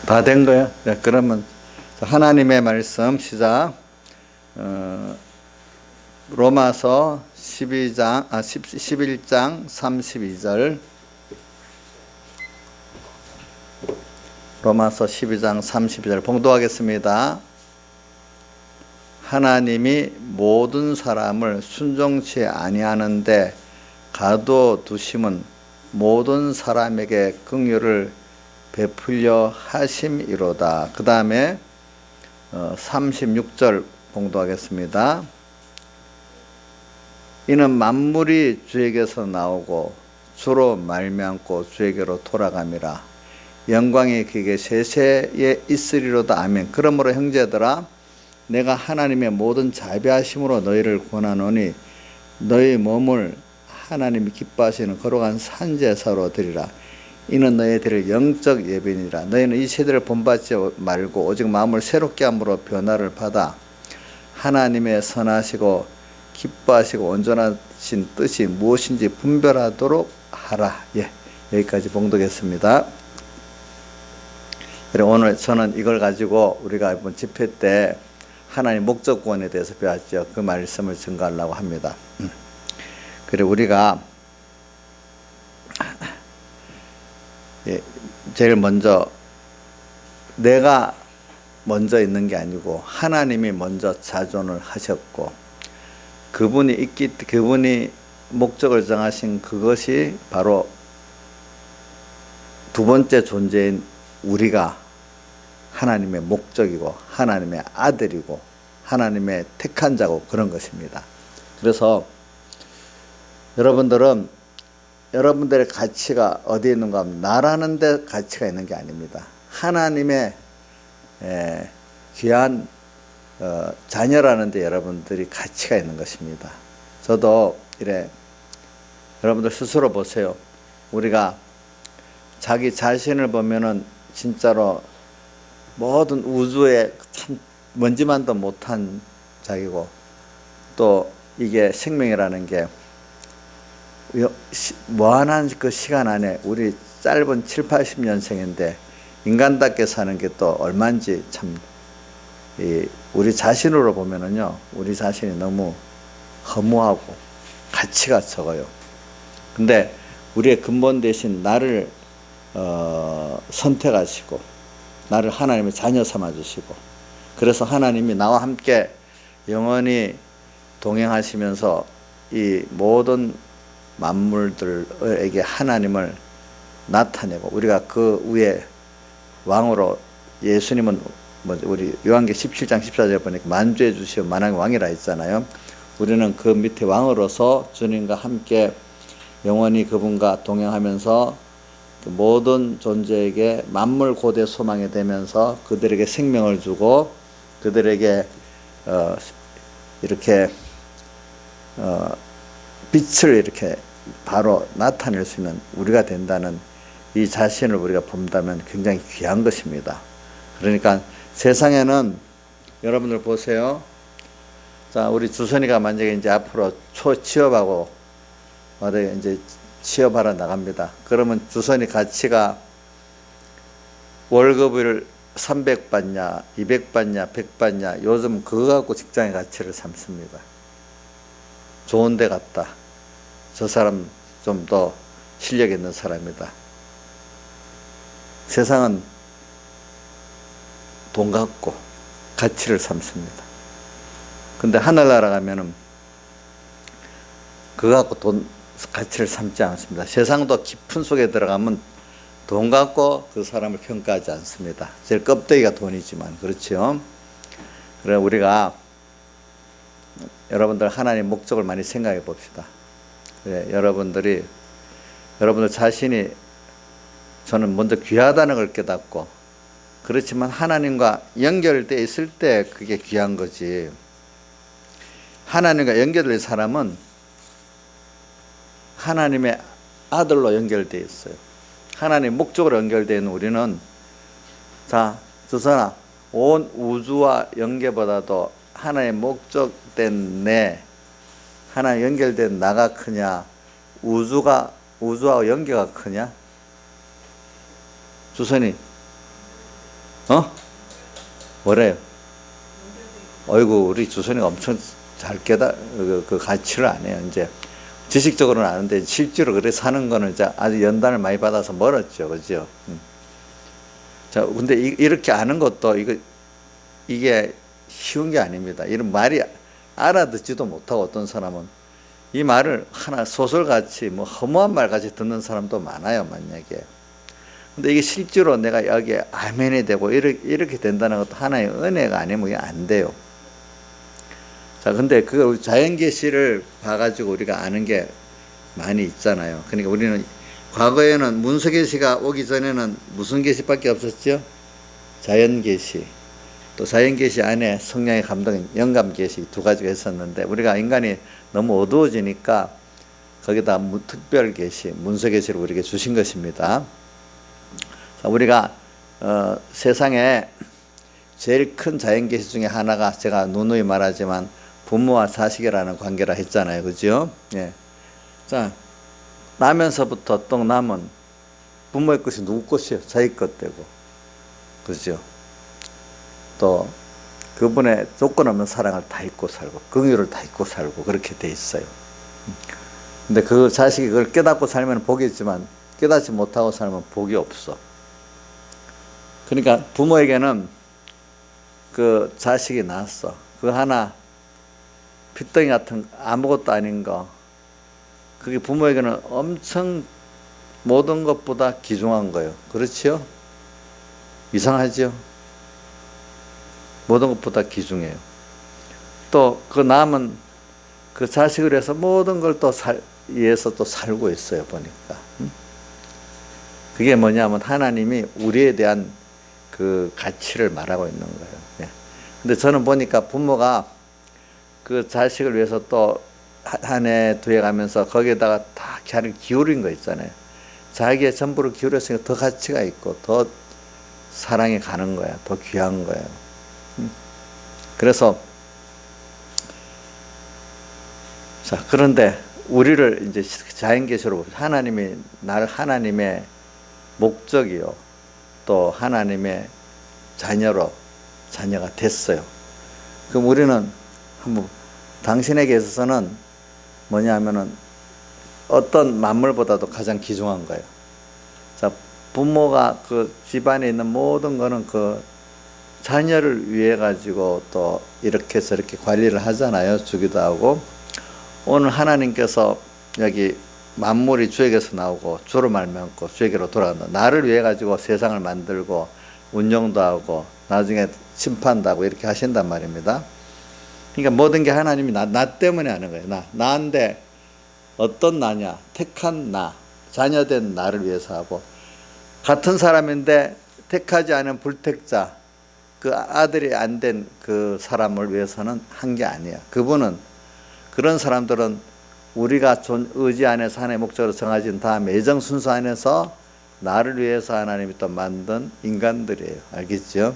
다 된 거예요? 네, 그러면 하나님의 말씀 시작. 로마서 11장 32절. 로마서 12장 32절 봉독하겠습니다. 하나님이 모든 사람을 순종치 아니하는데 가둬두심은 모든 사람에게 긍휼을 베풀려 하심이로다. 그 다음에 36절 봉독하겠습니다. 이는 만물이 주에게서 나오고 주로 말미암고 주에게로 돌아감이라. 영광이 그에게 세세에 있으리로다. 아멘. 그러므로 형제들아, 내가 하나님의 모든 자비하심으로 너희를 권하노니 너희 몸을 하나님이 기뻐하시는 거룩한 산제사로 드리라. 이는 너희들의 영적 예배니라. 너희는 이 세대를 본받지 말고 오직 마음을 새롭게 함으로 변화를 받아 하나님의 선하시고 기뻐하시고 온전하신 뜻이 무엇인지 분별하도록 하라. 여기까지 봉독했습니다. 오늘 저는 이걸 가지고 우리가 이번 집회 때 하나님 목적구원에 대해서 배웠죠. 그 말씀을 증거하려고 합니다. 그리고 우리가 제일 먼저 내가 먼저 있는 게 아니고 하나님이 먼저 자존을 하셨고 그분이 목적을 정하신 그것이 바로 두 번째 존재인 우리가 하나님의 목적이고 하나님의 아들이고 하나님의 택한 자고 그런 것입니다. 그래서 여러분들의 가치가 어디에 있는가 하면 나라는 데 가치가 있는 게 아닙니다. 하나님의 귀한 자녀라는 데 여러분들이 가치가 있는 것입니다. 저도 여러분들 스스로 보세요. 우리가 자기 자신을 보면은 진짜로 모든 우주에 참 먼지만도 못한 자기고, 또 이게 생명이라는 게 무한한 그 시간 안에 우리 짧은 7, 80년생인데 인간답게 사는 게 또 얼마인지 참 우리 자신으로 보면은요, 우리 자신이 너무 허무하고 가치가 적어요. 근데 우리의 근본 대신 나를 선택하시고 나를 하나님의 자녀 삼아주시고, 그래서 하나님이 나와 함께 영원히 동행하시면서 이 모든 만물들에게 하나님을 나타내고, 우리가 그 위에 왕으로, 예수님은 우리 요한계 17장 14절에 보니까 만주해 주시오 만왕의 왕이라 했잖아요. 우리는 그 밑에 왕으로서 주님과 함께 영원히 그분과 동행하면서 모든 존재에게 만물 고대 소망이 되면서 그들에게 생명을 주고 그들에게 이렇게 빛을 이렇게 바로 나타낼 수 있는 우리가 된다는 이 자신을 우리가 본다면 굉장히 귀한 것입니다. 그러니까 세상에는 여러분들 보세요. 자, 우리 주선이가 만약에 이제 앞으로 취업하고 이제 취업하러 나갑니다. 그러면 주선이 가치가 월급을 300 받냐, 200 받냐, 100 받냐, 요즘 그거 갖고 직장의 가치를 삼습니다. 좋은 데 갔다. 저 사람 좀 더 실력 있는 사람이다. 세상은 돈 갖고 가치를 삼습니다. 근데 하늘나라 가면은 그거 갖고 가치를 삼지 않습니다. 세상도 깊은 속에 들어가면 돈 갖고 그 사람을 평가하지 않습니다. 제일 껍데기가 돈이지만, 그렇죠? 그래, 우리가 여러분들 하나님 목적을 많이 생각해 봅시다. 그래, 여러분들 자신이, 저는 먼저 귀하다는 걸 깨닫고, 그렇지만 하나님과 연결되어 있을 때 그게 귀한 거지. 하나님과 연결된 사람은 하나님의 아들로 연결되어 있어요. 하나님 목적으로 연결되어 있는 우리는, 자, 주선아, 온 우주와 연계보다도 하나의 목적된 하나님 연결된 나가 크냐, 우주하고 연계가 크냐? 주선이 어? 뭐래요? 어이구, 우리 주선이가 엄청 잘 그 가치를 안 해요. 이제 지식적으로는 아는데 실제로 그래 사는 거는 이제 아주 연단을 많이 받아서 멀었죠. 그죠? 자, 근데 이렇게 아는 것도 이게 쉬운 게 아닙니다. 이런 말이 알아듣지도 못하고 어떤 사람은 이 말을 하나 소설같이 뭐 허무한 말같이 듣는 사람도 많아요, 만약에. 근데 이게 실제로 내가 여기에 아멘이 되고 이렇게 된다는 것도 하나의 은혜가 아니면 이게 안 돼요. 자, 근데 그 자연계시를 봐가지고 우리가 아는 게 많이 있잖아요. 그러니까 우리는 과거에는 문서계시가 오기 전에는 무슨 계시밖에 없었죠? 자연계시. 또 자연계시 안에 성령의 감동인 영감계시 두 가지가 있었는데 우리가 인간이 너무 어두워지니까 거기다 특별계시, 문서계시를 우리에게 주신 것입니다. 자, 우리가 세상에 제일 큰 자연계시 중에 하나가 제가 누누이 말하지만 부모와 자식이라는 관계라 했잖아요. 그죠? 예. 자, 나면서부터 또 남은 부모의 것이 누구 것이요? 자기 것 되고. 그죠? 또 그분의 조건 없는 사랑을 다 잊고 살고 긍휼을 다 잊고 살고 그렇게 돼 있어요. 근데 그 자식이 그걸 깨닫고 살면 복이 있지만 깨닫지 못하고 살면 복이 없어. 그러니까 부모에게는 그 자식이 낳았어. 그 하나 핏덩이 같은 아무것도 아닌 거 그게 부모에게는 엄청 모든 것보다 귀중한 거예요. 그렇지요? 이상하죠? 모든 것보다 귀중해요. 또 그 남은 그 자식을 위해서 모든 걸 또 위해서 또 살고 있어요. 보니까. 그게 뭐냐면 하나님이 우리에 대한 그 가치를 말하고 있는 거예요. 예. 근데 저는 보니까 부모가 그 자식을 위해서 또 한 해, 두 해 가면서 거기에다가 다 자를 기울인 거 있잖아요. 자기의 전부를 기울였으니까 더 가치가 있고 더 사랑이 가는 거야. 더 귀한 거예요. 그래서 자, 그런데 우리를 이제 자연계시로 하나님이 나를 하나님의 목적이요. 또 하나님의 자녀가 됐어요. 그럼 우리는 한번 당신에게 있어서는 뭐냐 하면은 어떤 만물보다도 가장 귀중한 거예요. 자, 부모가 그 집안에 있는 모든 거는 그 자녀를 위해 가지고 또 이렇게 저렇게 관리를 하잖아요. 주기도 하고. 오늘 하나님께서 여기 만물이 주에게서 나오고 주로 말미암고 주에게로 돌아간다. 나를 위해 가지고 세상을 만들고 운영도 하고 나중에 심판도 하고 이렇게 하신단 말입니다. 그러니까 모든 게 하나님이 나 때문에 하는 거예요. 나인데 어떤 나냐? 택한 나, 자녀된 나를 위해서 하고 같은 사람인데 택하지 않은 불택자, 그 아들이 안 된 그 사람을 위해서는 한 게 아니야. 그분은 그런 사람들은 우리가 의지 안에서 하나님의 목적으로 정해진 다음에 예정 순서 안에서 나를 위해서 하나님이 또 만든 인간들이에요. 알겠죠?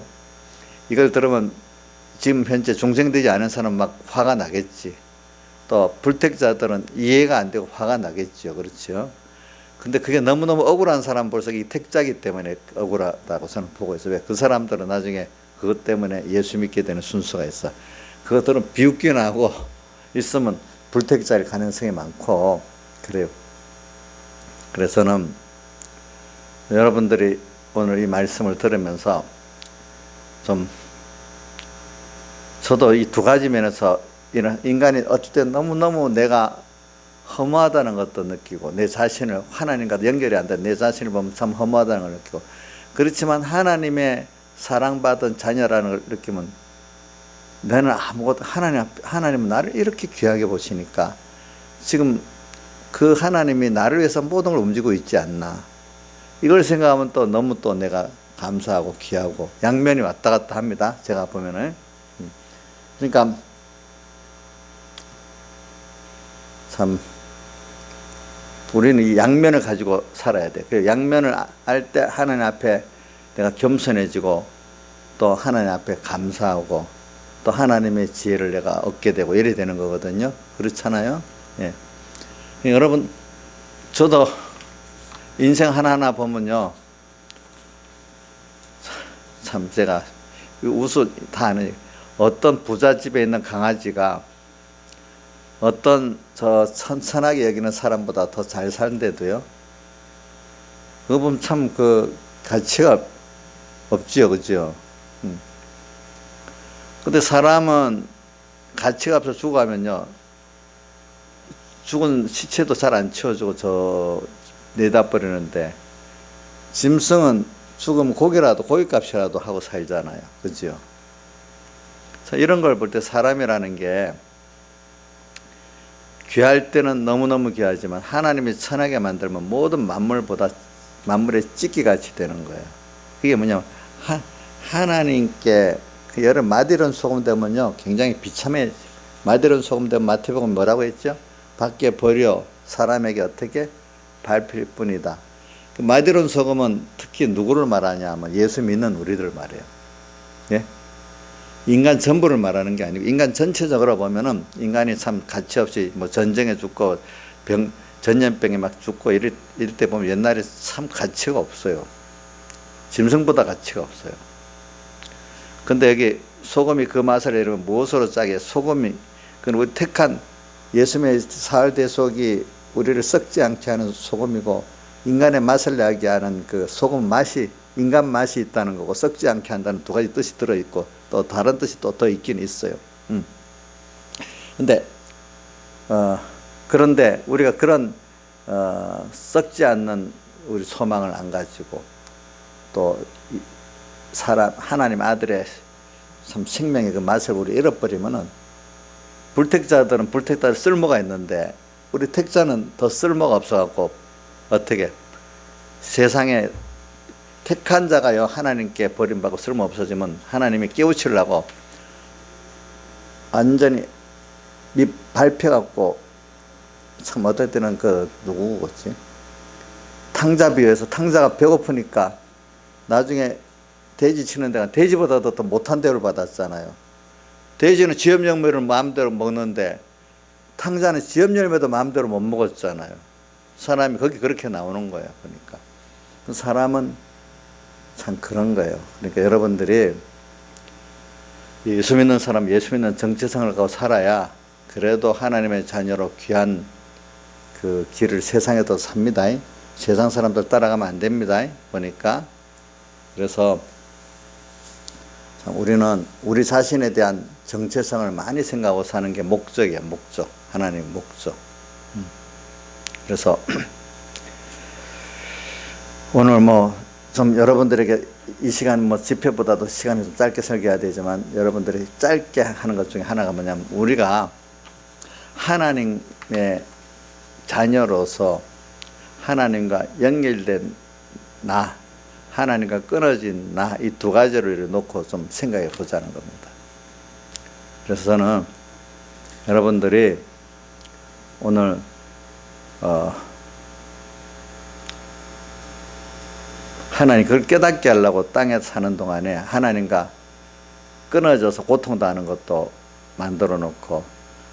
이걸 들으면 지금 현재 중생되지 않은 사람은 막 화가 나겠지. 또 불택자들은 이해가 안 되고 화가 나겠죠. 그렇죠? 근데 그게 너무너무 억울한 사람 벌써 이 택자기 때문에 억울하다고 저는 보고 있어요. 왜? 그 사람들은 나중에 그것 때문에 예수 믿게 되는 순서가 있어. 그것들은 비웃기나 하고 있으면 불택자일 가능성이 많고 그래요. 그래서는 여러분들이 오늘 이 말씀을 들으면서 좀 저도 이 두 가지 면에서 이런 인간이 어쨌든 너무너무 내가 허무하다는 것도 느끼고 내 자신을 하나님과 연결이 안 돼 내 자신을 보면 참 허무하다는 걸 느끼고 그렇지만 하나님의 사랑받은 자녀라는 걸 느끼면 나는 아무것도 하나님은 나를 이렇게 귀하게 보시니까 지금 그 하나님이 나를 위해서 모든 걸 움직이고 있지 않나 이걸 생각하면 또 너무 또 내가 감사하고 귀하고 양면이 왔다 갔다 합니다. 제가 보면은 그러니까 참 우리는 이 양면을 가지고 살아야 돼. 그 양면을 알 때 하나님 앞에 내가 겸손해지고 또 하나님 앞에 감사하고 또 하나님의 지혜를 내가 얻게 되고 이래 되는 거거든요. 그렇잖아요. 예. 여러분 저도 인생 하나하나 보면요 참 참 제가 우수 다 아는, 어떤 부잣집에 있는 강아지가 어떤 저 천천하게 여기는 사람보다 더 잘 사는데도요, 그거 보면 참 그 가치가 없지요, 그죠? 근데 사람은 가치가 없어 죽어가면요, 죽은 시체도 잘 안 치워주고 저 내다 버리는데, 짐승은 죽으면 고기값이라도 하고 살잖아요, 그죠? 자, 이런 걸 볼 때 사람이라는 게 귀할 때는 너무너무 귀하지만 하나님이 천하게 만들면 모든 만물의 찢기같이 되는 거예요. 그게 뭐냐면 하나님께 그 여러 마디론 소금 되면요 굉장히 비참해. 마디론 소금 되면 마태복음 뭐라고 했죠? 밖에 버려 사람에게 어떻게 밟힐 뿐이다. 그 마디론 소금은 특히 누구를 말하냐 하면 예수 믿는 우리들 말이에요. 예? 인간 전부를 말하는 게 아니고 인간 전체적으로 보면은 인간이 참 가치 없이 뭐 전쟁에 죽고 전염병에 막 죽고 이럴 때 보면 옛날에 참 가치가 없어요. 짐승보다 가치가 없어요. 근데 여기 소금이 그 맛을 잃으면 무엇으로 짜게? 소금이 그건 우리 택한 예수님의 사흘 대속이 우리를 썩지 않게 하는 소금이고, 인간의 맛을 나게 하는 그 소금 맛이 인간 맛이 있다는 거고, 썩지 않게 한다는 두 가지 뜻이 들어있고, 또 다른 뜻이 또 더 있긴 있어요. 그런데 우리가 그런 썩지 않는 우리 소망을 안 가지고 또 하나님 아들의 참 생명의 그 맛을 우리 잃어버리면은, 불택자들은 불택자들 쓸모가 있는데 우리 택자는 더 쓸모가 없어갖고 어떻게 세상에 택한 자가요 하나님께 버림받고 쓸모 없어지면 하나님이 깨우치려고 완전히 밟혀갖고, 참 어떨 때는 그 누구겠지, 탕자 비유해서 탕자가 배고프니까 나중에 돼지 치는 데가 돼지보다도 더 못한 대우를 받았잖아요. 돼지는 지엽열매를 마음대로 먹는데 탕자는 지엽열매도 마음대로 못 먹었잖아요. 사람이 거기 그렇게 나오는 거예요. 그러니까 사람은 참 그런 거예요. 그러니까 여러분들이 예수 믿는 사람, 예수 믿는 정체성을 갖고 살아야 그래도 하나님의 자녀로 귀한 그 길을 세상에도 삽니다. 세상 사람들 따라가면 안 됩니다. 보니까. 그래서 참 우리는 우리 자신에 대한 정체성을 많이 생각하고 사는 게 목적이에요. 목적. 하나님의 목적. 그래서 오늘 뭐 좀 여러분들에게 이 시간 뭐 집회보다도 시간이 좀 짧게 설교해야 되지만, 여러분들이 짧게 하는 것 중에 하나가 뭐냐면, 우리가 하나님의 자녀로서 하나님과 연결된 나, 하나님과 끊어진 나, 이 두 가지를 놓고 좀 생각해 보자는 겁니다. 그래서 저는 여러분들이 오늘 하나님 그걸 깨닫게 하려고 땅에 사는 동안에 하나님과 끊어져서 고통당하는 것도 만들어 놓고,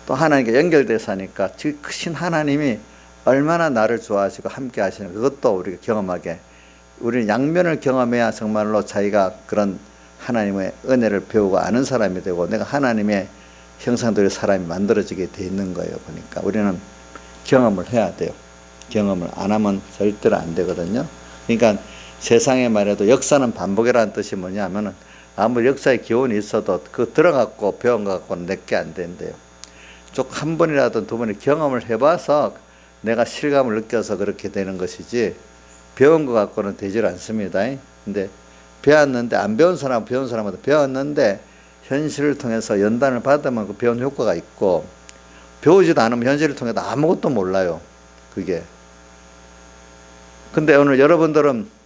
또 하나님께 연결돼서 하니까 그 크신 하나님이 얼마나 나를 좋아하시고 함께 하시는 그것도 우리가 경험하게, 우리는 양면을 경험해야 정말로 자기가 그런 하나님의 은혜를 배우고 아는 사람이 되고, 내가 하나님의 형상대로 사람이 만들어지게 돼 있는 거예요. 보니까 우리는 경험을 해야 돼요. 경험을 안 하면 절대로 안 되거든요. 그러니까 세상에 말해도 역사는 반복이라는 뜻이 뭐냐면은, 아무리 역사의 기운이 있어도 그 들어갖고 배운 것 갖고는 내게 안 된대요. 쭉 한 번이라도 두 번의 경험을 해봐서 내가 실감을 느껴서 그렇게 되는 것이지, 배운 것 갖고는 되질 않습니다. 근데 배웠는데, 안 배운 사람은 배운 사람마다 배웠는데 현실을 통해서 연단을 받으면 그 배운 효과가 있고, 배우지도 않으면 현실을 통해서 아무것도 몰라요. 그게. 근데 오늘 여러분들은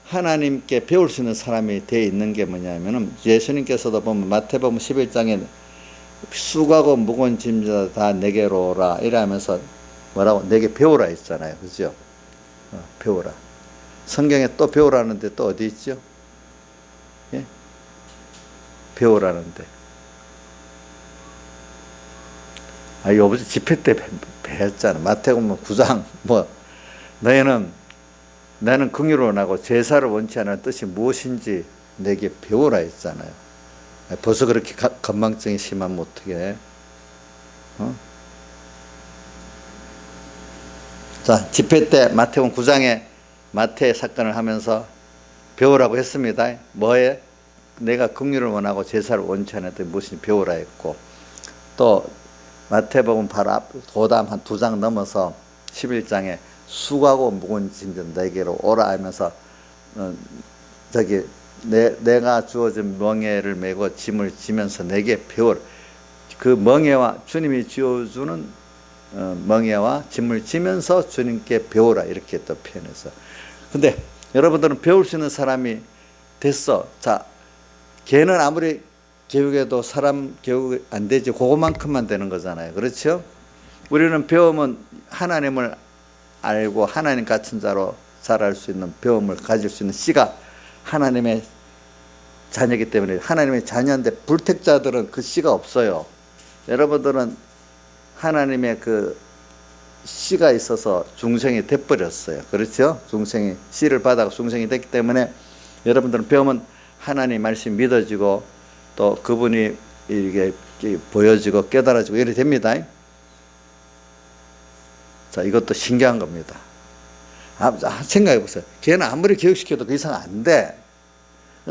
하나님께 배울 수 있는 사람이 되어 있는 게 뭐냐면은, 예수님께서도 보면 마태복음 11장에 수고하고 무거운 짐자 다 내게로 오라 이러면서 뭐라고, 내게 배우라 했잖아요. 그죠? 배우라. 성경에 또 배우라는데 또 어디 있죠? 예? 배우라는데. 요번 집회 때 배웠잖아. 마태복음 9장 뭐, 너희는 나는 긍휼을 원하고 제사를 원치 않는 뜻이 무엇인지 내게 배우라 했잖아요. 벌써 그렇게 건망증이 심하면 어떻게 해? 자, 집회 때 마태복음 9장에 마태 사건을 하면서 배우라고 했습니다. 뭐에? 내가 긍휼을 원하고 제사를 원치 않았더니 무엇이니 배우라 했고, 또 마태복음 바로 앞 도담 한 2장 넘어서 11장에 수고하고 무거운 짐진 내게로 오라 하면서 내가 주어진 멍에를 메고 짐을 지면서 내게 배우라. 그 멍에와 주님이 지어주는 멍에와 짐을 지면서 주님께 배우라 이렇게 또 표현해서. 근데 여러분들은 배울 수 있는 사람이 됐어. 자, 걔는 아무리 교육해도 사람 교육 안 되지. 그것만큼만 되는 거잖아요. 그렇죠? 우리는 배우면 하나님을 알고 하나님 같은 자로 자랄 수 있는 배움을 가질 수 있는 씨가 하나님의 자녀이기 때문에 하나님의 자녀인데 불택자들은 그 씨가 없어요. 여러분들은 하나님의 그 씨가 있어서 중생이 돼버렸어요. 그렇죠? 중생이 씨를 받아 중생이 됐기 때문에 여러분들은 배우면 하나님 말씀이 믿어지고 또 그분이 이렇게 보여지고 깨달아지고 이렇게 됩니다. 자, 이것도 신기한 겁니다. 생각해 보세요. 걔는 아무리 교육시켜도 그 이상 안 돼.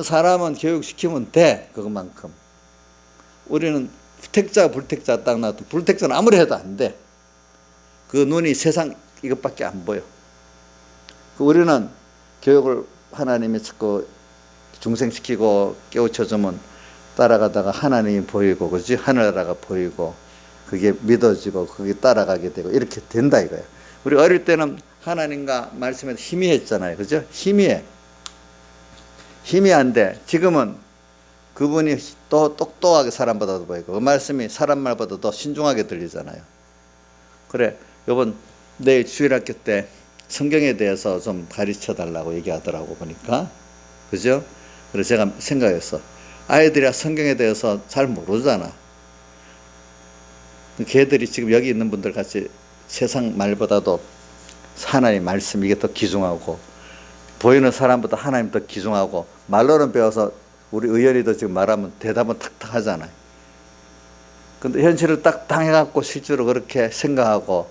사람은 교육시키면 돼. 그것만큼. 우리는 택자 불택자 딱 나도 불택자는 아무리 해도 안 돼. 그 눈이 세상 이것밖에 안 보여. 우리는 교육을 하나님이 자꾸 중생시키고 깨우쳐주면 따라가다가 하나님이 보이고, 그지? 하늘나라가 보이고, 그게 믿어지고, 그게 따라가게 되고, 이렇게 된다 이거예요. 우리 어릴 때는 하나님과 말씀에 희미했잖아요. 그죠? 희미한데, 지금은 그분이 또 똑똑하게 사람보다도 보이고, 그 말씀이 사람 말보다 더 신중하게 들리잖아요. 그래, 요번 내일 주일학교 때 성경에 대해서 좀 가르쳐 달라고 얘기하더라고 보니까. 그죠? 그래서 제가 생각했어. 아이들이 성경에 대해서 잘 모르잖아. 걔들이 지금 여기 있는 분들 같이 세상 말보다도 하나님 말씀 이게 더 귀중하고, 보이는 사람보다 하나님 더 귀중하고, 말로는 배워서 우리 의연이도 지금 말하면 대답은 탁탁 하잖아요. 근데 현실을 딱 당해갖고 실제로 그렇게 생각하고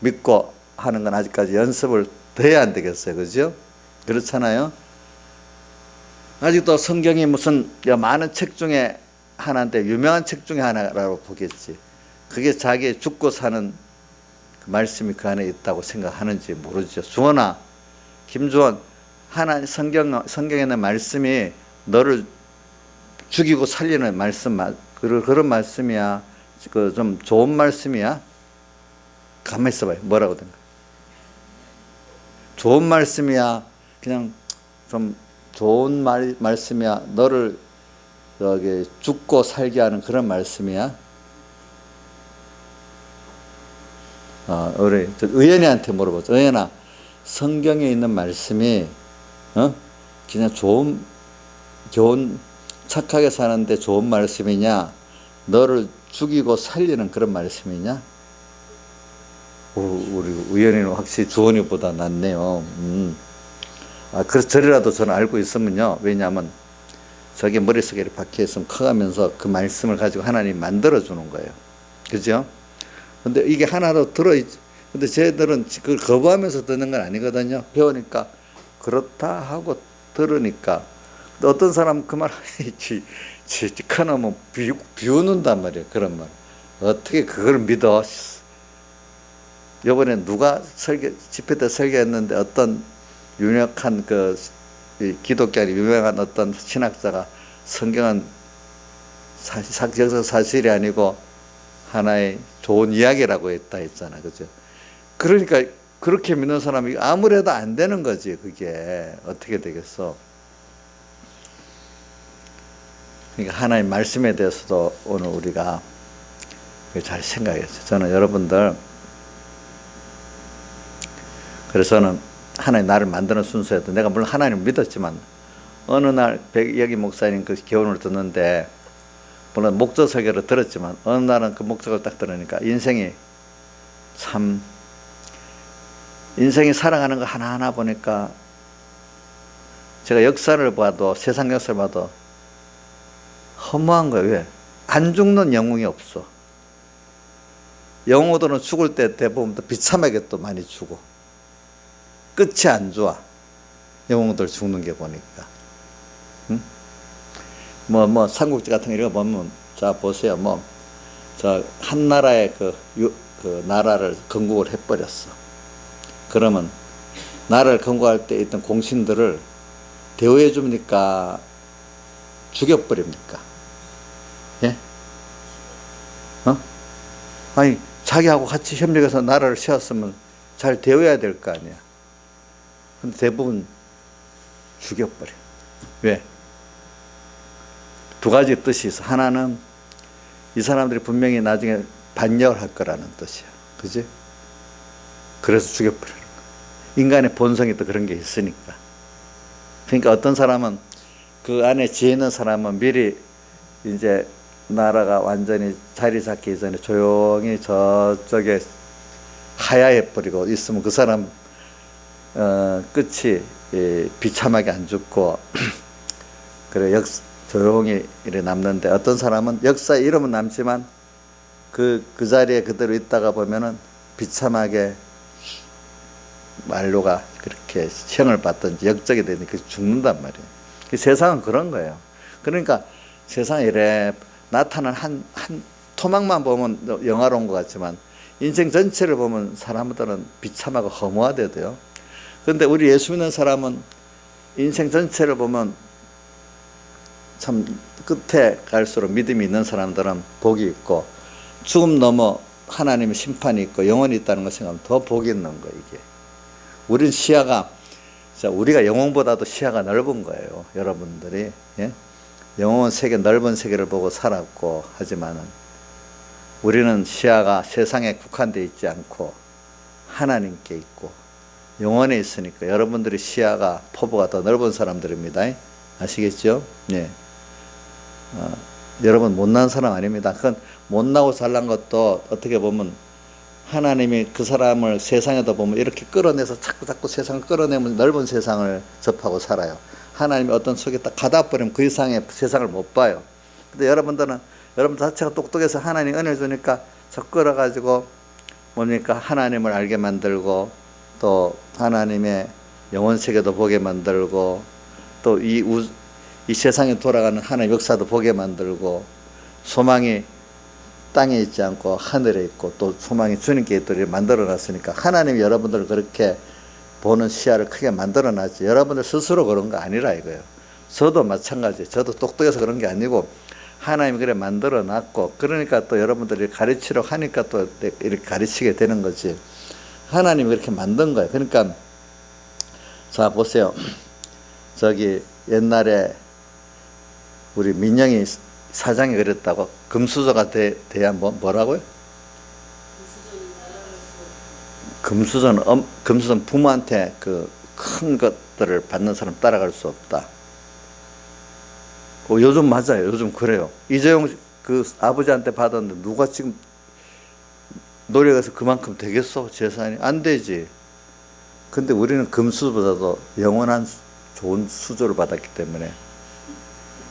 믿고 하는 건 아직까지 연습을 더 해야 안 되겠어요. 그죠? 그렇잖아요. 아직도 성경이 무슨 많은 책 중에 하나인데 유명한 책 중에 하나라고 보겠지. 그게 자기 죽고 사는 그 말씀이 그 안에 있다고 생각하는지 모르죠. 주원아, 김주원, 하나님 성경에 있는 말씀이 너를 죽이고 살리는 말씀, 그런 말씀이야? 그 좀 좋은 말씀이야? 가만히 있어봐요. 뭐라고 된 거야? 좋은 말씀이야? 그냥 좀 좋은 말씀이야? 너를 여기 죽고 살게 하는 그런 말씀이야? 우리 의연이한테 물어보죠. 의연아, 성경에 있는 말씀이 그냥 좋은 착하게 사는데 좋은 말씀이냐? 너를 죽이고 살리는 그런 말씀이냐? 우리 의연이는 확실히 주원이보다 낫네요. 그래서 저리라도 저는 알고 있으면요. 왜냐하면 저게 머릿속에 이렇게 박혀있으면 커가면서 그 말씀을 가지고 하나님 만들어주는 거예요. 그죠? 근데 이게 하나로 들어있지. 근데 쟤들은 그걸 거부하면서 듣는 건 아니거든요. 배우니까 그렇다 하고 들으니까. 근데 어떤 사람은 그 말, 큰놈은 비웃는단 말이에요. 그런 말. 어떻게 그걸 믿어? 요번에 누가 집회 때 설교했는데 어떤 유력한 기독교인이 유명한 어떤 신학자가 성경은 사실이 아니고 하나의 좋은 이야기라고 했잖아. 그죠? 그러니까 그렇게 믿는 사람이 아무래도 안 되는 거지. 그게 어떻게 되겠어? 그러니까 하나님 말씀에 대해서도 오늘 우리가 잘 생각했어요. 저는 여러분들, 그래서 저는 하나님 나를 만드는 순서에도 내가 물론 하나님을 믿었지만 어느 날 여기 목사님 그 교훈을 듣는데, 물론 목적 설교를 들었지만 어느 날은 그 목적을 딱 들으니까 인생이 살아가는 거 하나하나 보니까 제가 역사를 봐도 세상 역사를 봐도 허무한 거예요. 왜? 안 죽는 영웅이 없어. 영웅들은 죽을 때 대부분 비참하게 또 많이 죽어. 끝이 안 좋아. 영웅들 죽는 게 보니까. 응? 삼국지 같은 거 이런 거 보면, 자, 보세요. 한 나라의 그 나라를 건국을 해버렸어. 그러면, 나라를 건국할 때 있던 공신들을 대우해 줍니까? 죽여버립니까? 예? 아니, 자기하고 같이 협력해서 나라를 세웠으면 잘 대우해야 될 거 아니야. 근데 대부분 죽여버려. 왜? 두 가지 뜻이 있어. 하나는 이 사람들이 분명히 나중에 반역을 할 거라는 뜻이야. 그지? 그래서 죽여버리는 거야. 인간의 본성이 또 그런 게 있으니까. 그러니까 어떤 사람은 그 안에 지혜 있는 사람은 미리 이제 나라가 완전히 자리 잡기 전에 조용히 저쪽에 하야해버리고 있으면 그 사람 끝이 비참하게 안 죽고 그래 조용히 이렇게 남는데, 어떤 사람은 역사에 이름은 남지만 그 자리에 그대로 있다가 보면은 비참하게 만료가 그렇게 형을 받든지 역적이 되니까 죽는단 말이에요. 세상은 그런 거예요. 그러니까 세상에 이래 나타난 한 토막만 보면 영화로운 것 같지만 인생 전체를 보면 사람들은 비참하고 허무하대도요. 그런데 우리 예수 믿는 사람은 인생 전체를 보면 참 끝에 갈수록 믿음이 있는 사람들은 복이 있고, 죽음 넘어 하나님의 심판이 있고 영원이 있다는 걸 생각하면 더 복이 있는 거예요. 이게 우린 시야가, 우리가 영혼보다도 시야가 넓은 거예요. 여러분들이, 예? 영혼은 세계, 넓은 세계를 보고 살았고, 하지만은 우리는 시야가 세상에 국한되어 있지 않고 하나님께 있고 영원에 있으니까 여러분들이 시야가, 포부가 더 넓은 사람들입니다. 아시겠죠? 예. 여러분 못난 사람 아닙니다. 그건 못나고 잘난 것도 어떻게 보면 하나님이 그 사람을 세상에다 보면 이렇게 끌어내서 자꾸 세상을 끌어내면 넓은 세상을 접하고 살아요. 하나님이 어떤 속에 딱 가다 버리면 그 이상의 세상을 못 봐요. 근데 여러분들은 여러분 자체가 똑똑해서 하나님 은혜 주니까 자꾸 끌어가지고 뭡니까? 하나님을 알게 만들고, 또 하나님의 영원 세계도 보게 만들고, 또 이 세상에 돌아가는 하나님 역사도 보게 만들고, 소망이 땅에 있지 않고 하늘에 있고 또 소망이 주님께 있도록 만들어 놨으니까 하나님이 여러분들을 그렇게 보는 시야를 크게 만들어 놨지, 여러분들 스스로 그런 거 아니라 이거예요. 저도 마찬가지예요. 저도 똑똑해서 그런 게 아니고 하나님이 그래 만들어 놨고, 그러니까 또 여러분들이 가르치려고 하니까 또 이렇게 가르치게 되는 거지. 하나님이 그렇게 만든 거예요. 그러니까 자 보세요. 저기 옛날에 우리 민영이 사장이 그랬다고, 금수저가 돼야 뭐라고요? 금수저는 부모한테 그 큰 것들을 받는 사람 따라갈 수 없다. 요즘 맞아요. 요즘 그래요. 이재용 그 아버지한테 받았는데 누가 지금 노력해서 그만큼 되겠어? 재산이 안 되지. 근데 우리는 금수저보다도 영원한 좋은 수저를 받았기 때문에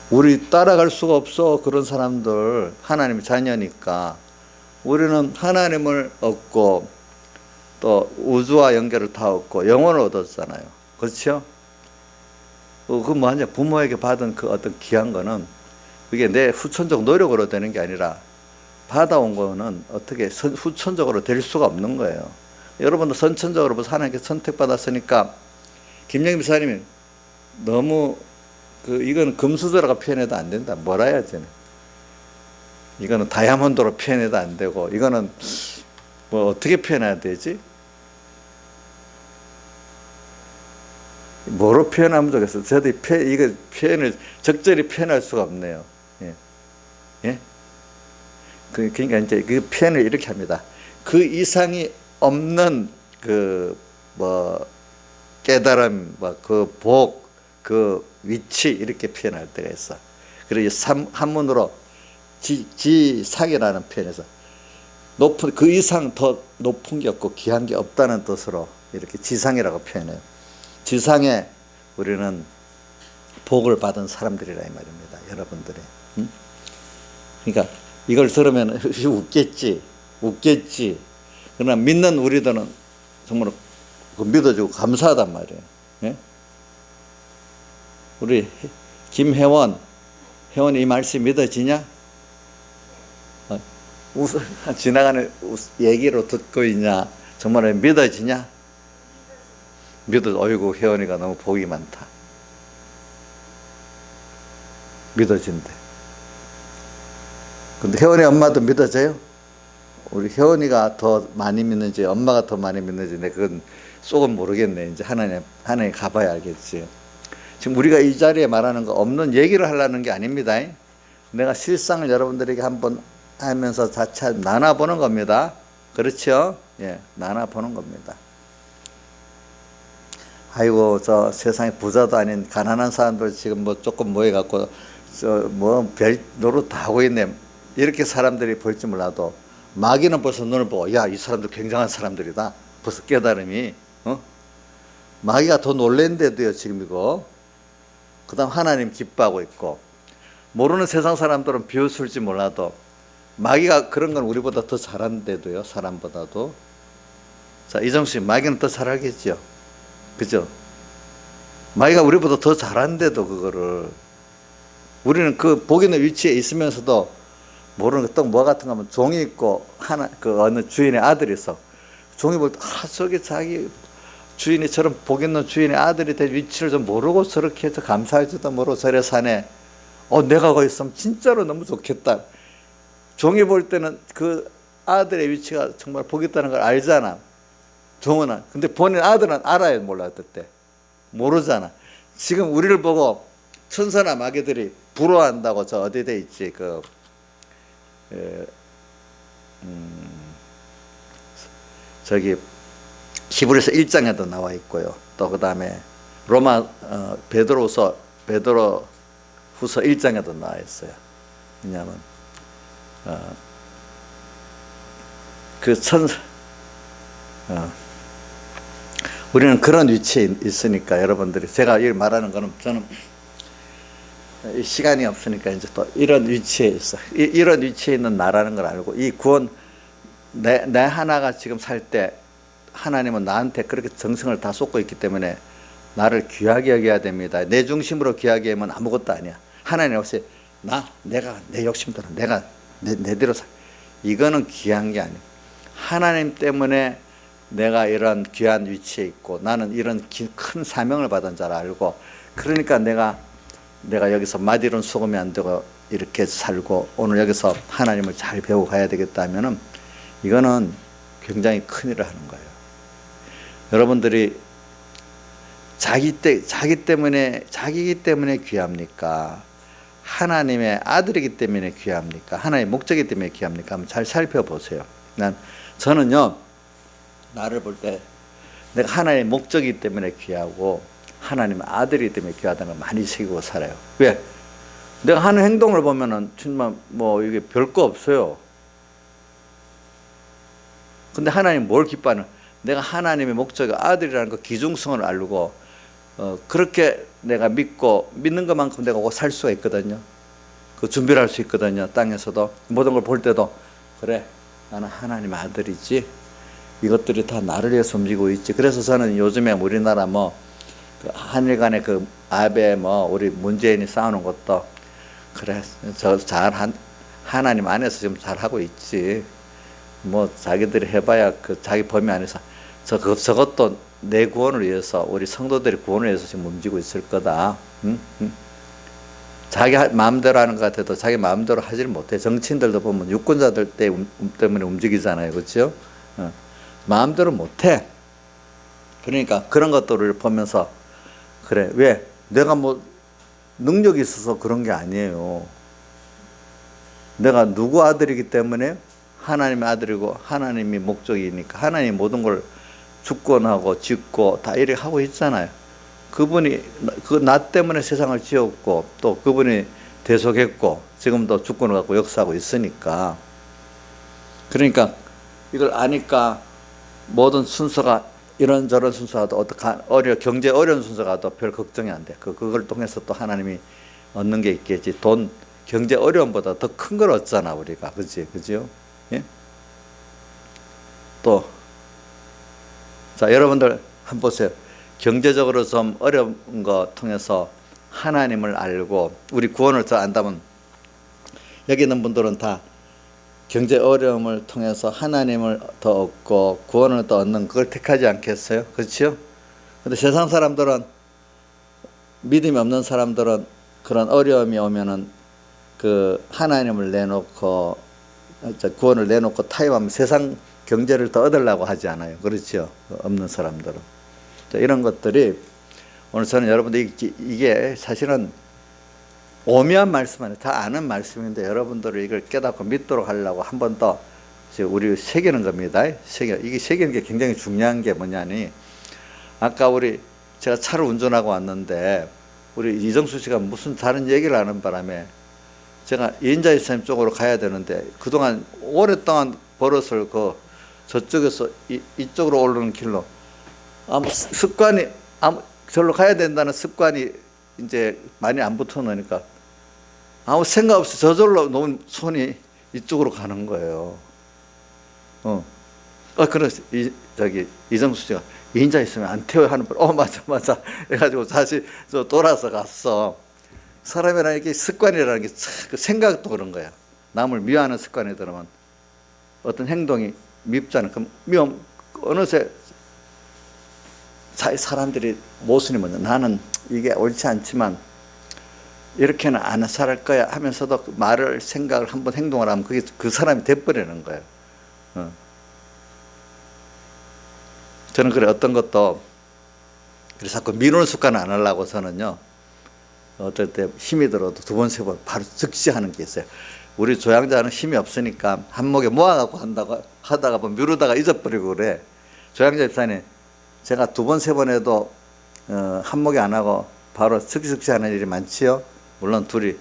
우리 따라갈 수가 없어. 그런 사람들, 하나님의 자녀니까. 우리는 하나님을 얻고 또 우주와 연결을 다 얻고 영혼을 얻었잖아요. 그렇죠? 그 뭐냐, 부모에게 받은 그 어떤 귀한 거는 그게 내 후천적 노력으로 되는 게 아니라 받아온 거는 어떻게 후천적으로 될 수가 없는 거예요. 여러분도 선천적으로 하나님께 선택받았으니까, 김영임 목사님이 너무 이건 금수저라고 표현해도 안 된다. 뭐라 해야지? 이거는 다이아몬드로 표현해도 안 되고, 이거는 뭐 어떻게 표현해야 되지? 뭐로 표현하면 좋겠어? 저도 이거 표현을 적절히 표현할 수가 없네요. 예. 예? 그러니까 이제 그 표현을 이렇게 합니다. 그 이상이 없는 깨달음, 그 복, 그 위치, 이렇게 표현할 때가 있어. 그리고 한문으로 지상이라는 표현에서 높은, 그 이상 더 높은 게 없고 귀한 게 없다는 뜻으로 이렇게 지상이라고 표현해요. 지상에 우리는 복을 받은 사람들이라 이 말입니다. 여러분들이. 응? 그러니까 이걸 들으면 웃겠지. 그러나 믿는 우리들은 정말 믿어주고 감사하단 말이에요. 예? 우리 김혜원이 이 말씀 믿어지냐? 지나가는 얘기로 듣고 있냐? 정말 믿어지냐? 어이구, 혜원이가 너무 복이 많다. 믿어진대. 근데 혜원이 엄마도 믿어져요? 우리 혜원이가 더 많이 믿는지 엄마가 더 많이 믿는지 그건 속은 모르겠네. 이제 하나님 가봐야 알겠지. 지금 우리가 이 자리에 말하는 거 없는 얘기를 하려는 게 아닙니다. 내가 실상을 여러분들에게 한번 하면서 자차 나눠보는 겁니다. 그렇죠? 예, 나눠보는 겁니다. 아이고, 저 세상에 부자도 아닌 가난한 사람들 지금 뭐 조금 모여갖고 별 노릇 다 하고 있네. 이렇게 사람들이 볼지 몰라도 마귀는 벌써 눈을 보고, 야, 이 사람들 굉장한 사람들이다. 벌써 깨달음이, 마귀가 더 놀랜데도요, 지금 이거. 그 다음 하나님 기뻐하고 있고, 모르는 세상 사람들은 비웃을지 몰라도, 마귀가 그런 건 우리보다 더 잘하는데도요, 사람보다도. 자, 이정수 씨, 마귀는 더 잘하겠죠? 그죠? 마귀가 우리보다 더 잘하는데도 그거를. 우리는 그 복 있는 위치에 있으면서도 모르는 거, 뭐 같은 거 하면 종이 있고, 어느 주인의 아들이 있어. 종이 볼 때, 저게 자기 주인이 저런 복 있는 주인의 아들이 될 위치를 좀 모르고 저렇게 해서 감사할지도 모르고 저래 사네. 내가 거기 있으면 진짜로 너무 좋겠다. 종이 볼 때는 그 아들의 위치가 정말 복 있다는 걸 알잖아. 종은. 근데 본인 아들은 알아야 몰랐을 때. 모르잖아. 지금 우리를 보고 천사나 마귀들이 부러워한다고 저 어디 돼 있지? 저기 히브리서 1장에도 나와 있고요. 또 그 다음에 로마 베드로후서 1장에도 나와 있어요. 왜냐하면 그 천사 우리는 그런 위치에 있으니까 여러분들이 제가 이 말하는 거는 저는 시간이 없으니까 이제 또 이런 위치에 있어. 이런 위치에 있는 나라는 걸 알고 이 구원 내 하나가 지금 살 때 하나님은 나한테 그렇게 정성을 다 쏟고 있기 때문에 나를 귀하게 여겨야 됩니다. 내 중심으로 귀하게 하면 아무것도 아니야. 하나님 없이 내가 내 욕심대로 내가 내대로 살. 이거는 귀한 게 아니야. 하나님 때문에 내가 이런 귀한 위치에 있고 나는 이런 큰 사명을 받은 줄 알고 그러니까 내가 여기서 마디론 속으면 안 되고 이렇게 살고 오늘 여기서 하나님을 잘 배우고 가야 되겠다 하면은 이거는 굉장히 큰일을 하는 거예요. 여러분들이 자기이기 때문에 귀합니까? 하나님의 아들이기 때문에 귀합니까? 하나님의 목적이기 때문에 귀합니까? 한번 잘 살펴보세요. 저는요, 나를 볼 때 내가 하나님의 목적이기 때문에 귀하고 하나님의 아들이기 때문에 귀하다는 걸 많이 새기고 살아요. 왜? 내가 하는 행동을 보면은 정말 이게 별거 없어요. 근데 하나님 뭘 기뻐하는? 내가 하나님의 목적이 아들이라는 그 기중성을 알고 그렇게 내가 믿는 것만큼 내가 살 수가 있거든요. 그 준비를 할 수 있거든요. 땅에서도 모든 걸 볼 때도 그래 나는 하나님의 아들이지. 이것들이 다 나를 위해서 움직이고 있지. 그래서 저는 요즘에 우리나라 그 한일 간에 그 아베 우리 문재인이 싸우는 것도 그래 하나님 안에서 지금 잘하고 있지. 자기들이 해봐야 그 자기 범위 안에서 저것도 내 구원을 위해서 우리 성도들의 구원을 위해서 지금 움직이고 있을 거다. 자기 마음대로 하는 것 같아도 자기 마음대로 하지를 못해. 정치인들도 보면 유권자들 때문에 움직이잖아요. 그렇죠? 마음대로 못해. 그러니까 그런 것들을 보면서 그래 왜? 내가 능력이 있어서 그런 게 아니에요. 내가 누구 아들이기 때문에 하나님의 아들이고 하나님이 목적이니까 하나님이 모든 걸 주권하고 짓고 다 이렇게 하고 있잖아요. 그분이 나 때문에 세상을 지었고 또 그분이 대속했고 지금도 주권을 갖고 역사하고 있으니까 그러니까 이걸 아니까 모든 순서가 이런저런 순서가도 경제 어려운 순서가도 별 걱정이 안 돼. 그걸 통해서 또 하나님이 얻는 게 있겠지. 돈, 경제 어려움보다 더 큰 걸 얻잖아, 우리가. 그죠? 예? 또, 자, 여러분들 한번 보세요. 경제적으로 좀 어려운 거 통해서 하나님을 알고, 우리 구원을 더 안다면, 여기 있는 분들은 다 경제 어려움을 통해서 하나님을 더 얻고 구원을 더 얻는 그걸 택하지 않겠어요? 그렇죠? 근데 세상 사람들은, 믿음이 없는 사람들은 그런 어려움이 오면은 그 하나님을 내놓고 구원을 내놓고 타협하면 세상 경제를 더 얻으려고 하지 않아요. 그렇죠? 없는 사람들은. 자, 이런 것들이 오늘 저는 여러분들 이게 사실은 오묘한 말씀 아니에요. 다 아는 말씀인데 여러분들을 이걸 깨닫고 믿도록 하려고 한 번 더 우리 새기는 겁니다. 이게 새기는 게 굉장히 중요한 게 뭐냐니, 아까 제가 차를 운전하고 왔는데 우리 이정수 씨가 무슨 다른 얘기를 하는 바람에 제가 이인자 집사님 쪽으로 가야 되는데 그동안 오랫동안 버릇을 저쪽에서 이쪽으로 오르는 길로 습관이 절로 가야 된다는 습관이 이제 많이 안 붙어 놓으니까 아무 생각 없이 저절로 놓은 손이 이쪽으로 가는 거예요. 그래서 이정수 씨가 이인자 있으면 안 태워 하는 걸, 맞아. 해가지고 다시 돌아서 갔어. 사람이라는 게 습관이라는 게 생각도 그런 거야. 남을 미워하는 습관이 들으면 어떤 행동이 밉잖아. 그럼 어느새 사람들이 모순이 뭐냐, 나는 이게 옳지 않지만 이렇게는 안 살 거야 하면서도 말을 생각을 한번 행동을 하면 그게 그 사람이 돼버리는 거예요. 저는 그래 어떤 것도 그래서 자꾸 미루는 습관을 안 하려고 저는요, 어떨 때 힘이 들어도 두 번, 세 번 바로 즉시 하는 게 있어요. 우리 조향자는 힘이 없으니까 한목에 모아갖고 하다가 뭐 미루다가 잊어버리고 그래. 조향자 집사님, 제가 두 번, 세 번 해도 한목에 안 하고 바로 즉시 하는 일이 많지요. 물론 둘이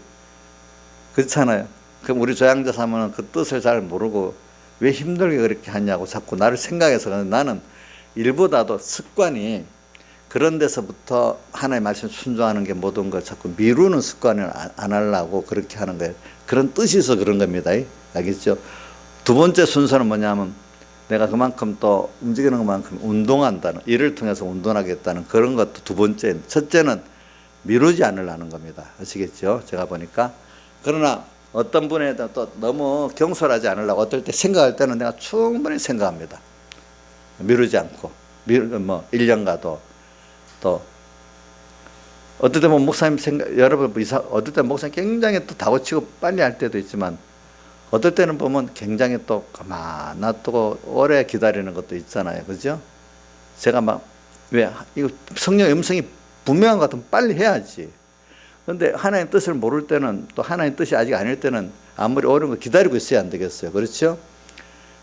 그렇잖아요. 그럼 우리 조향자 사모는 그 뜻을 잘 모르고 왜 힘들게 그렇게 하냐고 자꾸 나를 생각해서, 나는 일보다도 습관이 그런 데서부터 하나님의 말씀 순종하는 게 모든 걸 자꾸 미루는 습관을 안 하려고 그렇게 하는 거예요. 그런 뜻이 있어 그런 겁니다. 알겠죠? 두 번째 순서는 뭐냐면 내가 그만큼 또 움직이는 것만큼 운동한다는, 이를 통해서 운동하겠다는 그런 것도 두 번째. 첫째는 미루지 않으려는 겁니다. 아시겠죠? 제가 보니까. 그러나 어떤 분에 대해 또 너무 경솔하지 않으려고 어떨 때 생각할 때는 내가 충분히 생각합니다. 미루지 않고. 1년 가도 또 어떨 때 목사님 여러분 어떨 때 목사님 굉장히 또 다고치고 빨리 할 때도 있지만 어떨 때는 보면 굉장히 또 가만 놔두고 오래 기다리는 것도 있잖아요. 그죠? 제가 이거 성령의 음성이 분명한 것 같으면 빨리 해야지. 그런데 하나님 뜻을 모를 때는, 또 하나님 뜻이 아직 아닐 때는 아무리 어려운 거 기다리고 있어야 안 되겠어요. 그렇죠?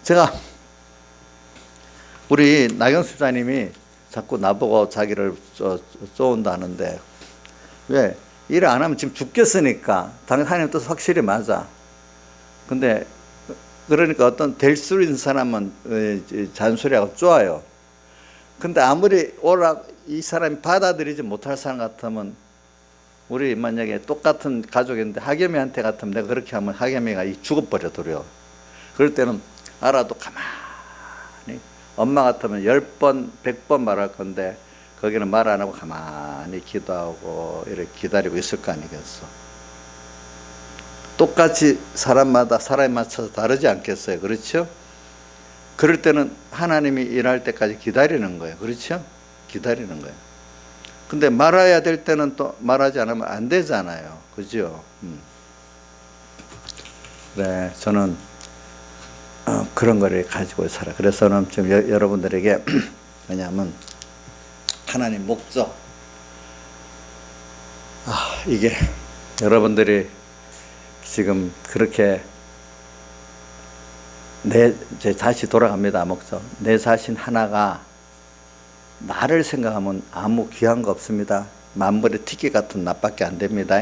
제가 우리 나경수 집사님이 자꾸 나보고 자기를 쏘온다 하는데, 왜? 일을 안 하면 지금 죽겠으니까. 당연히 하나님 뜻 확실히 맞아. 근데 그러니까 어떤 될 수 있는 사람은 잔소리하고 쪼아요. 근데 아무리 이 사람이 받아들이지 못할 사람 같으면, 우리 만약에 똑같은 가족인데 하겸이한테 같으면 내가 그렇게 하면 하겸이가 죽어버려 도려. 그럴 때는 알아도 가만히, 엄마 같으면 10번 100번 말할 건데 거기는 말 안 하고 가만히 기도하고 이렇게 기다리고 있을 거 아니겠어. 똑같이 사람마다 사람에 맞춰서 다르지 않겠어요. 그렇죠? 그럴 때는 하나님이 일할 때까지 기다리는 거예요. 그렇죠? 기다리는 거예요. 근데 말아야 될 때는 또 말하지 않으면 안 되잖아요. 그죠? 네, 저는 그런 거를 가지고 살아. 그래서 저는 지금 여러분들에게 왜냐하면 하나님 목적, 이게 여러분들이 지금 그렇게 다시 돌아갑니다. 목적. 내 자신 하나가 나를 생각하면 아무 귀한 거 없습니다. 만벌의 티켓 같은 납밖에 안 됩니다.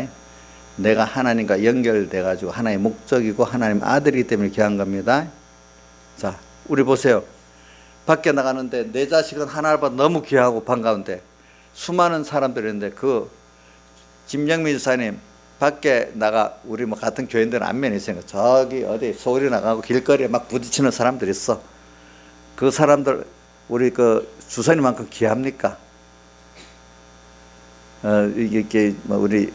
내가 하나님과 연결돼 가지고 하나님의 목적이고 하나님 아들이기 때문에 귀한 겁니다. 자, 우리 보세요. 밖에 나가는데 내 자식은 하나님보다 너무 귀하고 반가운데 수많은 사람들이 있는데 그 김영민 지사님 밖에 나가 우리 뭐 같은 교인들은 안면이 있으니까 저기 어디 소리 나가고 길거리에 막 부딪히는 사람들이 있어. 그 사람들 우리 그 주선이만큼 귀합니까? 이게 뭐 우리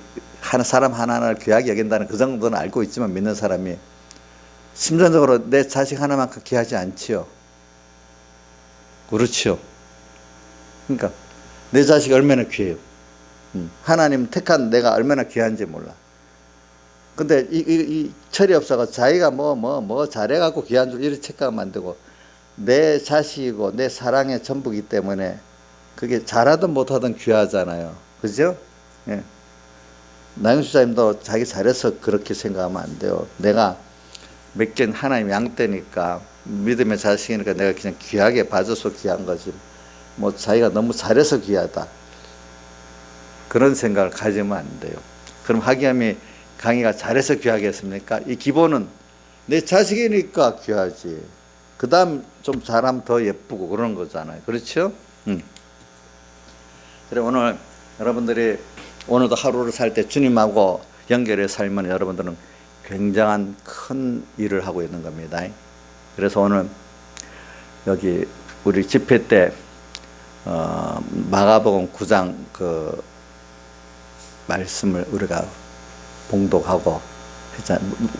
사람 하나하나를 귀하게 여긴다는 그 정도는 알고 있지만 믿는 사람이 심정적으로 내 자식 하나만큼 귀하지 않지요. 그렇지요. 그러니까 내 자식이 얼마나 귀해요. 하나님 택한 내가 얼마나 귀한지 몰라. 근데 이 철이 없어가 자기가 뭐 잘해갖고 귀한 줄 이렇게 착각하면 안 되고 내 자식이고 내 사랑의 전부이기 때문에 그게 잘하든 못하든 귀하잖아요. 그죠? 예. 나영수 사님도 자기 잘해서 그렇게 생각하면 안 돼요. 내가 맡긴 하나님 양떼니까 믿음의 자식이니까 내가 그냥 귀하게 봐줘서 귀한 거지. 뭐 자기가 너무 잘해서 귀하다. 그런 생각을 가지면 안 돼요. 그럼 하기야미 강의가 잘해서 귀하게 했습니까? 이 기본은 내 자식이니까 귀하지. 그 다음 좀 잘하면 더 예쁘고 그런 거잖아요. 그렇죠? 그래 오늘 여러분들이 오늘도 하루를 살 때 주님하고 연결해 살면 여러분들은 굉장한 큰 일을 하고 있는 겁니다. 그래서 오늘 여기 우리 집회 때 마가복음 9장 그 말씀을 우리가 봉독하고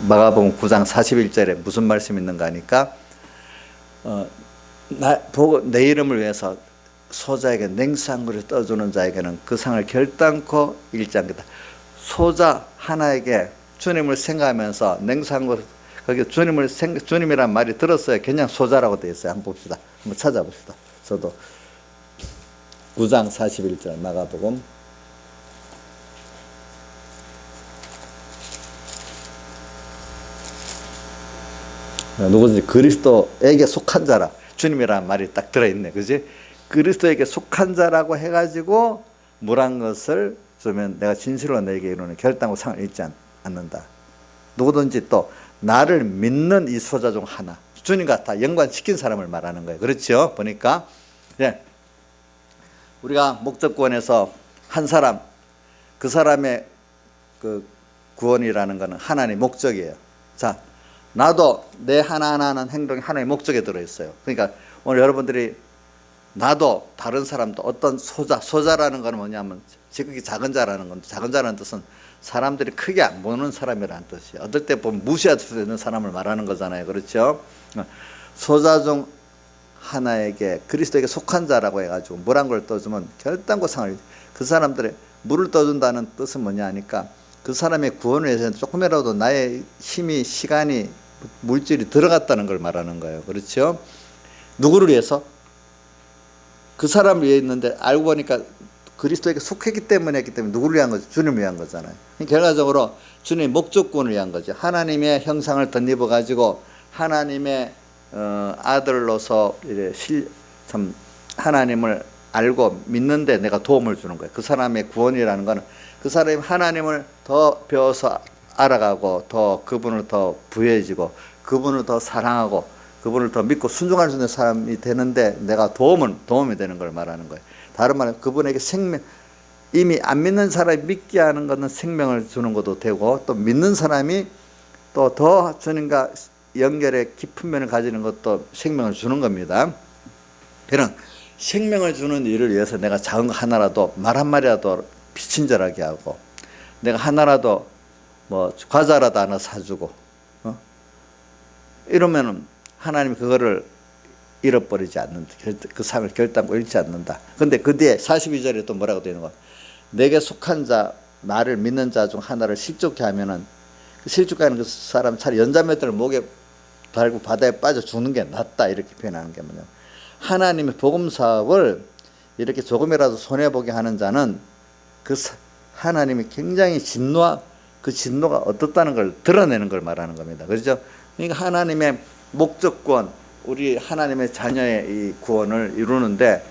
마가복음 9장 41절에 무슨 말씀이 있는가 하니까 내 이름을 위해서 소자에게 냉수한 그릇 떠주는 자에게는 그 상을 결단코 잃지 않겠다. 소자 하나에게 주님을 생각하면서 냉수한 그릇 거기 주님이란 말이 들었어요. 그냥 소자라고 되어 있어요. 한번 봅시다. 한번 찾아봅시다. 저도 9장 41절 마가복음 누구든지 그리스도에게 속한 자라 주님이라는 말이 딱 들어있네. 그지? 그리스도에게 속한 자라고 해가지고 물한 것을 주면 내가 진실로 내게 이루는 결단과 상을 잃지 않는다. 누구든지 또 나를 믿는 이 소자 중 하나 주님과 다 연관시킨 사람을 말하는 거예요. 그렇죠? 보니까 예. 우리가 목적구원에서 한 사람 그 사람의 그 구원이라는 것은 하나님의 목적이에요. 자, 나도 내 하나하나 하는 행동이 하나님의 목적에 들어있어요. 그러니까 오늘 여러분들이 나도 다른 사람도 어떤 소자라는 건 뭐냐면 지극히 작은 자라는 건데 작은 자라는 뜻은 사람들이 크게 안 보는 사람이라는 뜻이에요. 어떨 때 보면 무시할 수 있는 사람을 말하는 거잖아요. 그렇죠? 소자 중 하나에게 그리스도에게 속한 자라고 해가지고 물 한 걸 떠주면 결단코 상을 그 사람들의 물을 떠준다는 뜻은 뭐냐 하니까 그 사람의 구원을 위해서 조금이라도 나의 힘이 시간이 물질이 들어갔다는 걸 말하는 거예요. 그렇죠? 누구를 위해서? 그 사람을 위해 있는데 알고 보니까 그리스도에게 속했기 때문에 했기 때문에 누구를 위한 거죠? 주님을 위한 거잖아요. 결과적으로 주님의 목적구원을 위한 거죠. 하나님의 형상을 덧입어 가지고 하나님의 아들로서 참 하나님을 알고 믿는데 내가 도움을 주는 거예요. 그 사람의 구원이라는 거는 그 사람이 하나님을 더 배워서 알아가고 더 그분을 더 부해지고 그분을 더 사랑하고 그분을 더 믿고 순종할 수 있는 사람이 되는데 내가 도움이 되는 걸 말하는 거예요. 다른 말은 그분에게 생명, 이미 안 믿는 사람이 믿게 하는 것은 생명을 주는 것도 되고 또 믿는 사람이 또 더 주님과 연결의 깊은 면을 가지는 것도 생명을 주는 겁니다. 그런 생명을 주는 일을 위해서 내가 작은 거 하나라도 말 한마디라도 비친절하게 하고 내가 하나라도 뭐 과자라도 하나 사주고 이러면은 하나님이 그거를 잃어버리지 않는다. 그 상을 결단코 잃지 않는다. 근데 그 뒤에 42절에 또 뭐라고 되는 거야? 내게 속한 자, 나를 믿는 자 중 하나를 실족케 하면은 그 실족하는 그 사람 차라리 연자맷돌을 목에 달고 바다에 빠져 죽는 게 낫다. 이렇게 표현하는 게 뭐냐? 하나님의 복음 사업을 이렇게 조금이라도 손해보게 하는 자는 그 하나님이 굉장히 그 진노가 어떻다는 걸 드러내는 걸 말하는 겁니다. 그렇죠? 그러니까 하나님의 목적구원, 우리 하나님의 자녀의 이 구원을 이루는데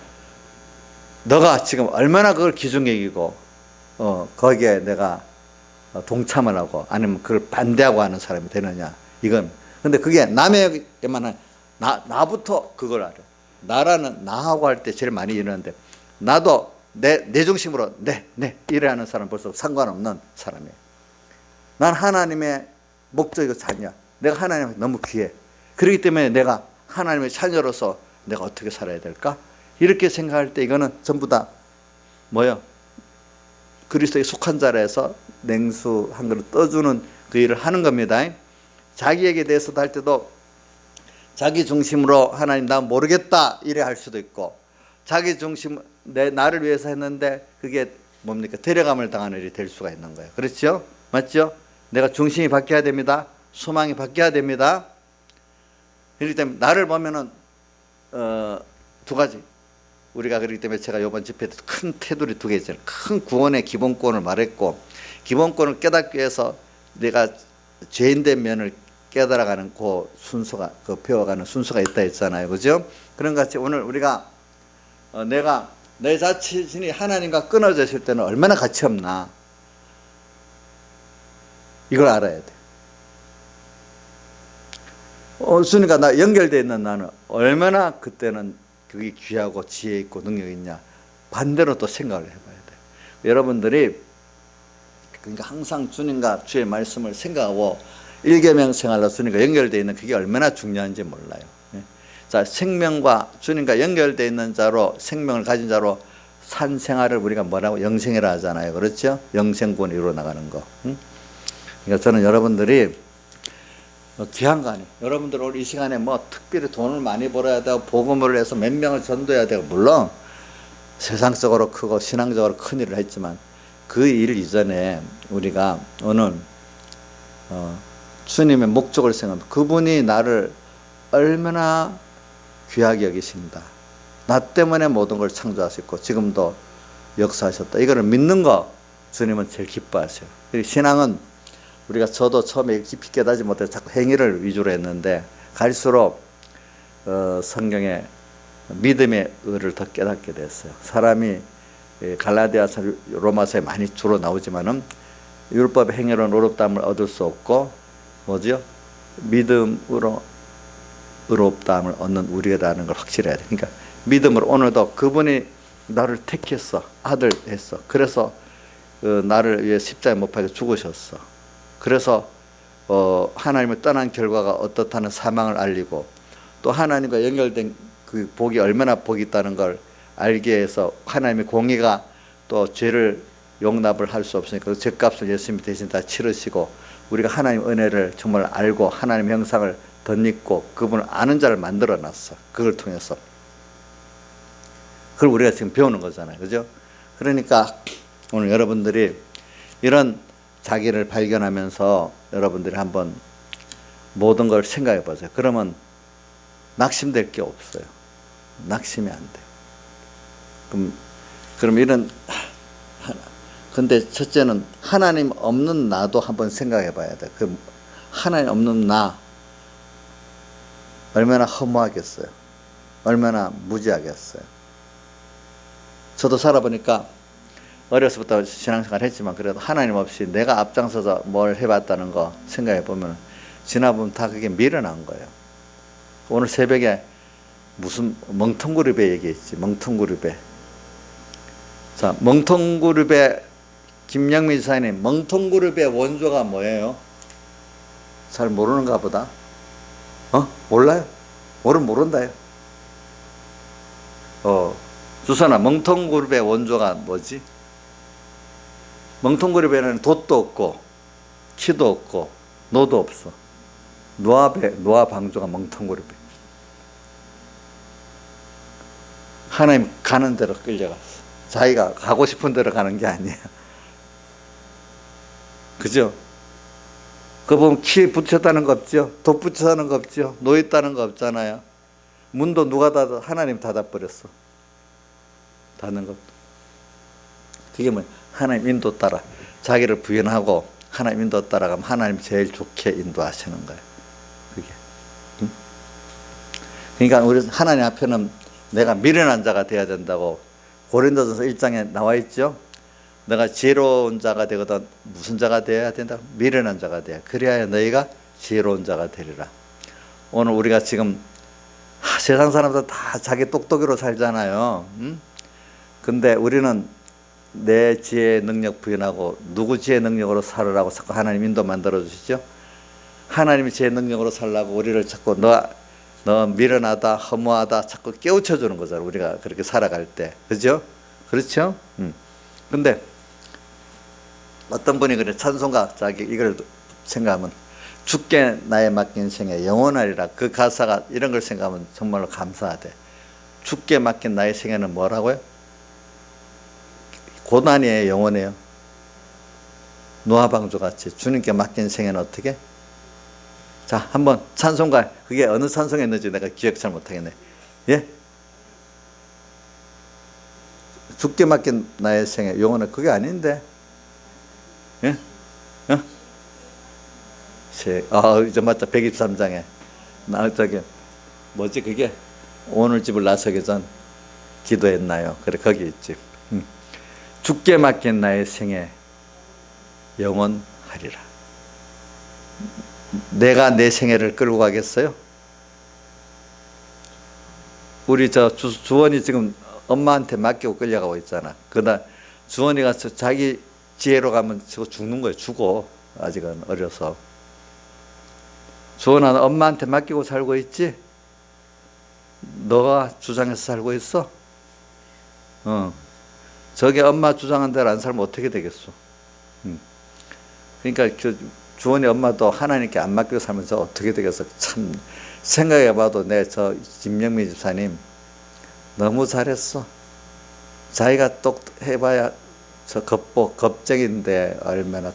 너가 지금 얼마나 그걸 기준객이고 거기에 내가 동참을 하고 아니면 그걸 반대하고 하는 사람이 되느냐 이건. 근데 그게 남에게만 나부터 그걸 알아. 나라는 나하고 할 때 제일 많이 이러는데, 나도 내 중심으로 이래 하는 사람 벌써 상관없는 사람이에요. 난 하나님의 목적이고 자녀, 내가 하나님한테 너무 귀해. 그렇기 때문에 내가 하나님의 자녀로서 내가 어떻게 살아야 될까? 이렇게 생각할 때 이거는 전부 다 뭐요? 그리스도에 속한 자라에서 냉수 한 그릇 떠주는 그 일을 하는 겁니다. 자기에게 대해서도 할 때도 자기 중심으로 하나님 나 모르겠다 이래 할 수도 있고, 자기 중심 나를 위해서 했는데 그게 뭡니까? 데려감을 당하는 일이 될 수가 있는 거예요. 그렇죠? 맞죠? 내가 중심이 바뀌어야 됩니다. 소망이 바뀌어야 됩니다. 그렇기 때문에 나를 보면은 두 가지. 우리가 그렇기 때문에 제가 이번 집회 때 큰 테두리 두 개 있잖아요. 큰 구원의 기본권을 말했고, 기본권을 깨닫기 위해서 내가 죄인된 면을 깨달아가는 그 순서가, 그 배워가는 순서가 있다 했잖아요. 그죠? 그런 것 같이 오늘 우리가 내가 내 자신이 하나님과 끊어져 있을 때는 얼마나 가치 없나, 이걸 알아야 돼. 그러니까 나 연결되어 있는 나는 얼마나 그때는 그게 귀하고 지혜 있고 능력 있냐, 반대로 또 생각을 해봐야 돼. 여러분들이 그러니까 항상 주님과 주의 말씀을 생각하고 일계명 생활로 주님과 연결되어 있는 그게 얼마나 중요한지 몰라요. 자, 생명과 주님과 연결되어 있는 자로, 생명을 가진 자로 산 생활을 우리가 뭐라고 영생이라 하잖아요. 그렇죠? 영생권을 이루어 나가는 거. 그러니까 저는 여러분들이 귀한 거 아니에요. 여러분들 오늘 이 시간에 뭐 특별히 돈을 많이 벌어야 되고 복음을 해서 몇 명을 전도해야 되고, 물론 세상적으로 크고 신앙적으로 큰 일을 했지만 그 일 이전에 우리가 오늘 주님의 목적을 생각하면 그분이 나를 얼마나 귀하게 여기신다, 나 때문에 모든 걸 창조하셨고 지금도 역사하셨다, 이거를 믿는 거 주님은 제일 기뻐하세요. 신앙은 우리가 저도 처음에 깊이 깨닫지 못해서 자꾸 행위를 위주로 했는데 갈수록 성경에 믿음의 의를 더 깨닫게 됐어요. 사람이 갈라디아서 로마서에 많이 주로 나오지만은 율법의 행위로는 의롭다함을 얻을 수 없고 뭐죠? 믿음으로 의롭다함을 얻는 우리라는 걸 확실해야 돼. 그러니까 믿음으로 오늘도 그분이 나를 택했어, 아들 했어. 그래서 나를 위해 십자가에 못 박혀 죽으셨어. 그래서 하나님을 떠난 결과가 어떻다는 사망을 알리고, 또 하나님과 연결된 그 복이 얼마나 복이 있다는 걸 알게 해서 하나님의 공의가 또 죄를 용납을 할 수 없으니까 그 죄값을 예수님이 대신 다 치르시고, 우리가 하나님 은혜를 정말 알고 하나님 형상을 덧입고 그분을 아는 자를 만들어 놨어. 그걸 통해서. 그걸 우리가 지금 배우는 거잖아요. 그죠? 그러니까 오늘 여러분들이 이런 자기를 발견하면서 여러분들이 한번 모든 걸 생각해 보세요. 그러면 낙심될 게 없어요. 낙심이 안 돼요. 그럼 이런, 근데 첫째는 하나님 없는 나도 한번 생각해 봐야 돼. 그 하나님 없는 나 얼마나 허무하겠어요. 얼마나 무지하겠어요. 저도 살아보니까 어려서부터 신앙생활 했지만 그래도 하나님 없이 내가 앞장서서 뭘 해봤다는 거 생각해 보면 지나보면 다 그게 미련한 거예요. 오늘 새벽에 무슨 멍텅그룹에 얘기했지. 멍텅그룹에. 자, 멍텅그룹의 김영민 지사님, 멍텅그룹의 원조가 뭐예요? 잘 모르는가 보다. 몰라요? 모른다요. 주선아, 멍텅그룹의 원조가 뭐지? 멍텅그룹에는 돛도 없고 키도 없고 노도 없어. 노아 방조가 멍텅그룹에. 하나님 가는 대로 끌려갔어. 자기가 가고 싶은 대로 가는 게 아니야. 그죠? 그거 보면 키 붙였다는 거 없죠? 돛 붙였다는 거 없죠? 노 있다는 거 없잖아요. 문도 누가 닫아? 하나님 닫아버렸어. 닫는 것도. 그게 뭐야? 하나님 인도 따라. 자기를 부인하고 하나님 인도 따라가면 하나님 제일 좋게 인도하시는 거예요. 그게. 응? 그러니까 우리 하나님 앞에는 내가 미련한 자가 되어야 된다고 고린도전서 1장에 나와 있죠. 내가 지혜로운 자가 되거든 무슨 자가 되어야 된다? 미련한 자가 돼야. 그래야 너희가 지혜로운 자가 되리라. 오늘 우리가 지금 세상 사람들 다 자기 똑똑이로 살잖아요. 근데 우리는 내 지혜 능력 부인하고 누구 지혜 능력으로 살으라고 자꾸 하나님 인도 만들어 주시죠. 하나님이 지혜 능력으로 살라고 우리를 자꾸 너 미련하다 허무하다 자꾸 깨우쳐 주는 거잖아요. 우리가 그렇게 살아갈 때. 그죠? 그렇죠? 근데 어떤 분이 그래 찬송가 자기 이걸 생각하면 주께 나의 맡긴 생애 영원하리라. 그 가사가 이런 걸 생각하면 정말로 감사하대. 주께 맡긴 나의 생애는 뭐라고요? 고난이에요, 영원해요? 노아방주 같이 주님께 맡긴 생애는 어떻게? 자, 한번 찬송가, 그게 어느 찬송이었는지 내가 기억 잘 못하겠네. 예? 주께 맡긴 나의 생애 영원해. 그게 아닌데. 예? 이제 맞다. 123장에 저기 뭐지 그게 오늘 집을 나서기 전 기도했나요? 그래 거기 있지. 주께 맡긴 나의 생애 영원하리라. 내가 내 생애를 끌고 가겠어요? 우리 주원이 지금 엄마한테 맡기고 끌려가고 있잖아. 그러다 주원이가 자기 지혜로 가면 저거 죽는 거예요. 죽어. 아직은 어려서. 주원아, 엄마한테 맡기고 살고 있지? 너가 주장해서 살고 있어? 저게 엄마 주장한 대로 안 살면 어떻게 되겠어? 그러니까 주원이 엄마도 하나님께 안 맡기고 살면 저 어떻게 되겠어? 참 생각해봐도 저 김영민 집사님 너무 잘했어. 자기가 똑해봐야 저 겁쟁인데 얼마나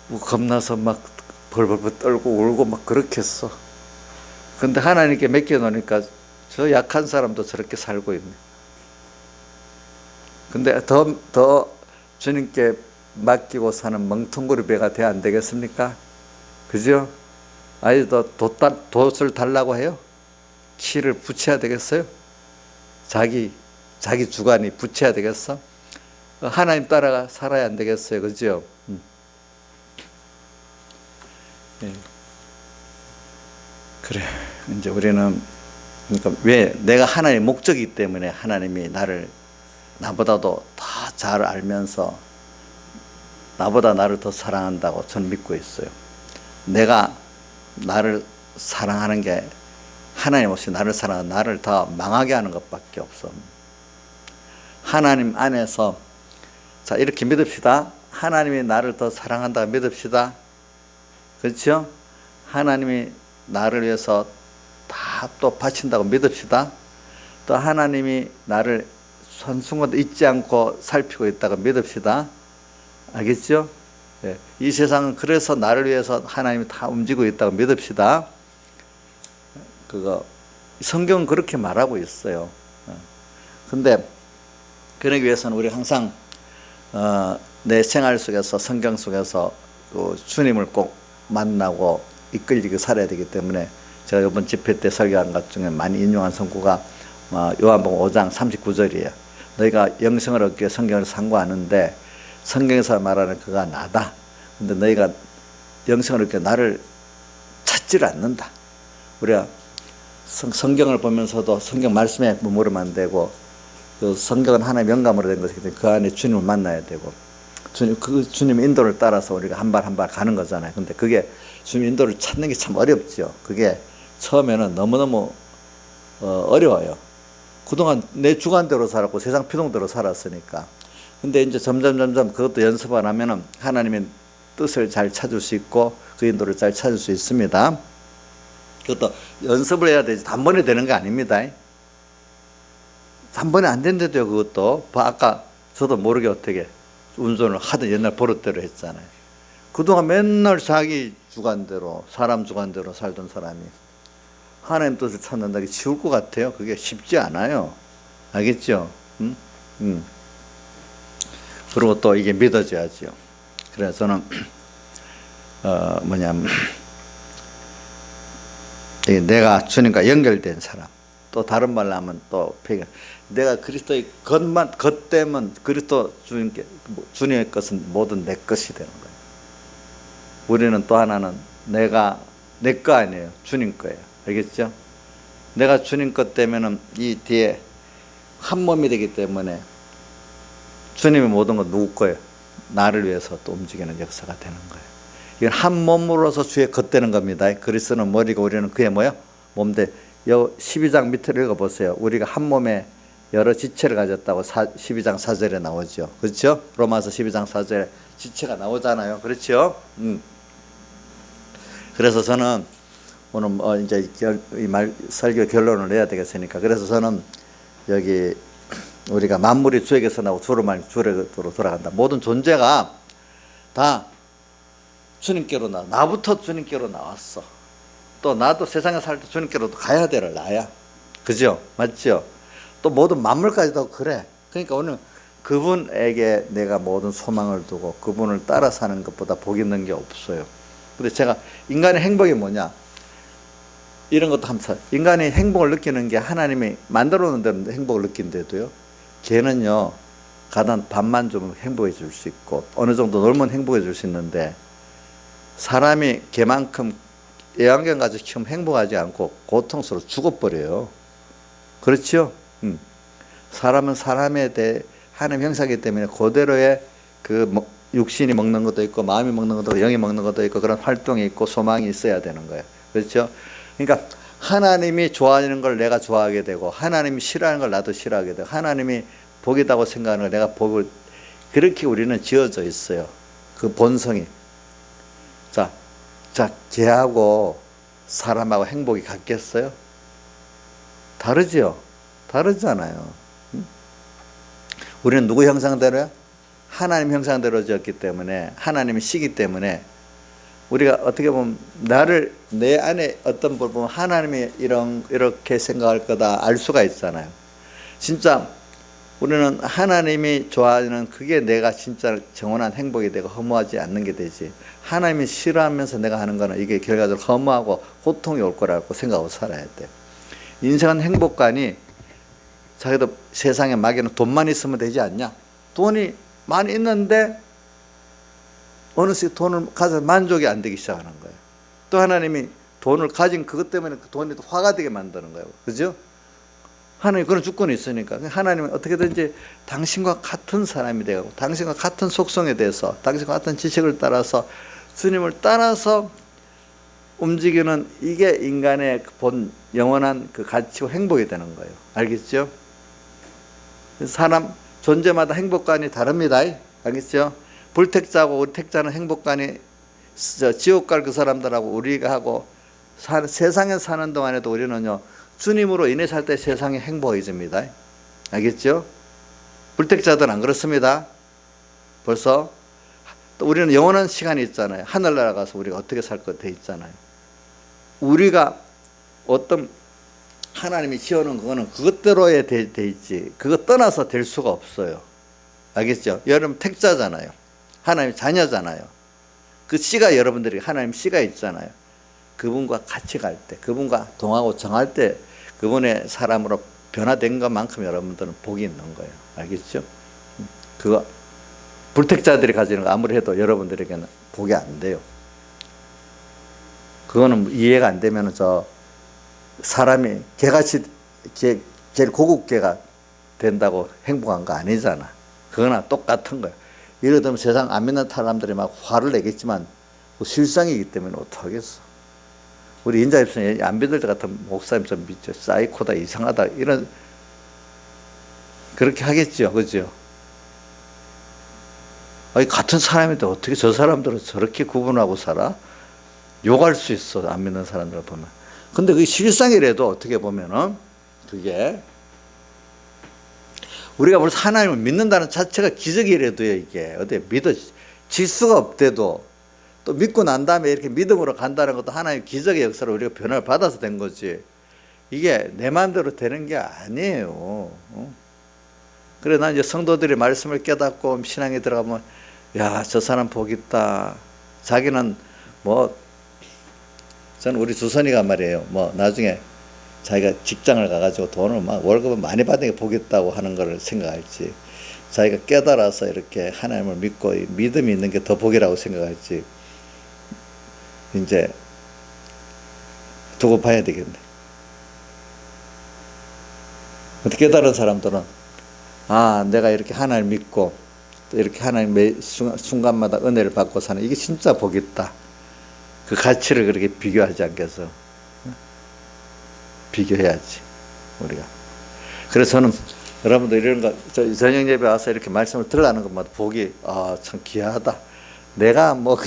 겁나서 막 벌벌 떨고 울고 막 그렇게 했어. 근데 하나님께 맡겨놓으니까 저 약한 사람도 저렇게 살고 있네. 근데 더 주님께 맡기고 사는 멍텅구리 배가 돼야 안 되겠습니까? 그죠? 아니 돛을 달라고 해요? 키를 붙여야 되겠어요? 자기 주관이 붙여야 되겠어? 하나님 따라가 살아야 안 되겠어요? 그죠? 예. 그래. 이제 우리는 그러니까 왜 내가 하나님의 목적이기 때문에 하나님이 나보다도 더 잘 알면서 나보다 나를 더 사랑한다고 저는 믿고 있어요. 내가 나를 사랑하는 게 하나님 없이 나를 사랑하는 나를 더 망하게 하는 것밖에 없어. 하나님 안에서 자 이렇게 믿읍시다. 하나님이 나를 더 사랑한다고 믿읍시다. 그렇죠? 하나님이 나를 위해서 다 또 바친다고 믿읍시다. 또 하나님이 나를 한순간도 잊지 않고 살피고 있다고 믿읍시다. 알겠죠? 네. 이 세상은 그래서 나를 위해서 하나님이 다 움직이고 있다고 믿읍시다. 성경은 그렇게 말하고 있어요. 근데 그러기 위해서는 우리 항상 내 생활 속에서 성경 속에서 주님을 꼭 만나고 이끌리게 살아야 되기 때문에 제가 이번 집회 때 설교한 것 중에 많이 인용한 성구가 요한복음 5장 39절이에요. 너희가 영생을 얻기 위해 성경을 상고하는데 성경에서 말하는 그가 나다. 근데 너희가 영생을 얻기 위해 나를 찾지를 않는다. 우리가 성경을 보면서도 성경 말씀에 머무르면 안 되고 그 성경은 하나의 명감으로 된 것이기 때문에 그 안에 주님을 만나야 되고 주님 인도를 따라서 우리가 한 발 한 발 가는 거잖아요. 근데 그게 주님 인도를 찾는 게 참 어렵죠. 그게 처음에는 너무너무 어려워요. 그동안 내 주관대로 살았고 세상 피동대로 살았으니까. 근데 이제 점점 그것도 연습 안 하면은 하나님의 뜻을 잘 찾을 수 있고 그 인도를 잘 찾을 수 있습니다. 그것도 연습을 해야 되지 단번에 되는 게 아닙니다. 단번에 안 된대도요. 그것도 아까 저도 모르게 어떻게 운전을 하던 옛날 버릇대로 했잖아요. 그동안 맨날 자기 주관대로 사람 주관대로 살던 사람이 하나님 뜻을 찾는다기 쉬울 것 같아요. 그게 쉽지 않아요. 알겠죠? 그리고 또 이게 믿어져야죠. 그래서 저는 내가 주님과 연결된 사람. 또 다른 말로 하면 또 내가 그리스도의 것 때문에 그리스도 주님의 것은 모든 내 것이 되는 거예요. 우리는 또 하나는 내가 내 거 아니에요. 주님 거예요. 알겠죠? 내가 주님 것 되면은 이 뒤에 한 몸이 되기 때문에 주님의 모든 건 누구 거예요? 나를 위해서 또 움직이는 역사가 되는 거예요. 이건 한 몸으로서 주의 겉되는 겁니다. 그리스도는 머리고 우리는 그의 뭐요? 몸되. 12장 밑을 읽어보세요. 우리가 한 몸에 여러 지체를 가졌다고 12장 4절에 나오죠. 그렇죠? 로마서 12장 4절에 지체가 나오잖아요. 그렇죠? 그래서 저는 오늘 이제 이 설교 결론을 내야 되겠으니까, 그래서 저는 여기 우리가 만물이 주에게서 나고 주로 돌아간다. 모든 존재가 다 주님께로 나부터 주님께로 나왔어. 또 나도 세상에 살 때 주님께로 가야 되를 나야. 그죠? 맞죠? 또 모든 만물까지도 그래. 그러니까 오늘 그분에게 내가 모든 소망을 두고 그분을 따라 사는 것보다 복 있는 게 없어요. 근데 제가 인간의 행복이 뭐냐? 이런 것도 함사. 인간이 행복을 느끼는 게 하나님이 만들어 놓은 대로 행복을 느낀대도요. 걔는요, 가단 밥만 좀 행복해 줄 수 있고 어느 정도 놀면 행복해 줄 수 있는데, 사람이 걔만큼 애완견 가지고 키우면 행복하지 않고 고통스러워 죽어버려요. 그렇죠? 사람은 사람에 대해 하나님 형상이기 때문에 그대로의 육신이 먹는 것도 있고 마음이 먹는 것도 있고 영이 먹는 것도 있고 그런 활동이 있고 소망이 있어야 되는 거예요. 그렇죠? 그러니까 하나님이 좋아하는 걸 내가 좋아하게 되고 하나님이 싫어하는 걸 나도 싫어하게 되고 하나님이 복이다고 생각하는 걸 내가 복을, 그렇게 우리는 지어져 있어요. 그 본성이. 자, 개하고 사람하고 행복이 같겠어요? 다르죠? 다르잖아요. 우리는 누구 형상대로요? 하나님 형상대로 지었기 때문에, 하나님이 시기 때문에 우리가 어떻게 보면 내 안에 어떤 걸 보면 하나님이 이렇게 생각할 거다 알 수가 있잖아요. 진짜 우리는 하나님이 좋아하는 그게 내가 진짜 정원한 행복이 되고 허무하지 않는 게 되지, 하나님이 싫어하면서 내가 하는 거는 이게 결과적으로 허무하고 고통이 올 거라고 생각하고 살아야 돼. 인생은 행복관이, 자기도 세상에 막에는 돈만 있으면 되지 않냐? 돈이 많이 있는데 어느새 돈을 가져서 만족이 안 되기 시작하는 거예요. 또 하나님이 돈을 가진 그것 때문에 그 돈이 화가 되게 만드는 거예요. 그죠? 하나님 그런 주권이 있으니까 하나님은 어떻게든지 당신과 같은 사람이 되고 당신과 같은 속성에 대해서 당신과 같은 지식을 따라서 주님을 따라서 움직이는, 이게 인간의 본 영원한 그 가치와 행복이 되는 거예요. 알겠죠? 사람 존재마다 행복관이 다릅니다. 알겠죠? 불택자하고 우리 택자는 행복관이, 지옥 갈 그 사람들하고 우리가 하고 세상에 사는 동안에도 우리는요, 주님으로 인해 살 때 세상이 행복해집니다. 알겠죠? 불택자들은 안 그렇습니다. 벌써 또 우리는 영원한 시간이 있잖아요. 하늘나라 가서 우리가 어떻게 살 것 돼 있잖아요. 우리가 어떤 하나님이 지어놓은 그거는 그것대로에 돼 있지, 그거 떠나서 될 수가 없어요. 알겠죠? 여러분 택자잖아요. 하나님 자녀잖아요. 그 씨가, 여러분들이 하나님 씨가 있잖아요. 그분과 같이 갈 때, 그분과 동하고 정할 때 그분의 사람으로 변화된 것만큼 여러분들은 복이 있는 거예요. 알겠죠? 그거 불택자들이 가지는 거 아무리 해도 여러분들에게는 복이 안 돼요. 그거는 이해가 안 되면 사람이 개같이 제일 고급 개가 된다고 행복한 거 아니잖아. 그거나 똑같은 거야. 예를 들면 세상 안 믿는 사람들이 막 화를 내겠지만 그 실상이기 때문에 어떡하겠어. 우리 인자 입술에 안 믿을 때 같은 목사님 좀 믿죠. 사이코다, 이상하다, 이런, 그렇게 하겠죠. 그죠? 아니, 같은 사람인데 어떻게 저 사람들은 저렇게 구분하고 살아? 욕할 수 있어, 안 믿는 사람들을 보면. 근데 그게 실상이라도 어떻게 보면은 그게 우리가 벌써 하나님을 믿는다는 자체가 기적이라도요. 이게 어디 믿어질 수가 없대도 또 믿고 난 다음에 이렇게 믿음으로 간다는 것도 하나님의 기적의 역사로 우리가 변화를 받아서 된 거지, 이게 내 마음대로 되는 게 아니에요. 그래, 난 이제 성도들이 말씀을 깨닫고 신앙에 들어가면, 야, 저 사람 복 있다. 자기는 저는 우리 주선이가 말이에요. 나중에 자기가 직장을 가가지고 돈을 월급을 많이 받는 게 복 있다고 하는 걸 생각할지, 자기가 깨달아서 이렇게 하나님을 믿고 믿음이 있는 게 더 복이라고 생각할지, 이제 두고 봐야 되겠네. 깨달은 사람들은 아, 내가 이렇게 하나님 믿고 또 이렇게 하나님 매 순간마다 은혜를 받고 사는 이게 진짜 복이 있다. 그 가치를 그렇게 비교하지 않겠어. 비교해야지 우리가. 그래서 저는 여러분들 이런 거 저녁 예배 와서 이렇게 말씀을 들으라는 것마다 복이 참 귀하다. 내가 뭐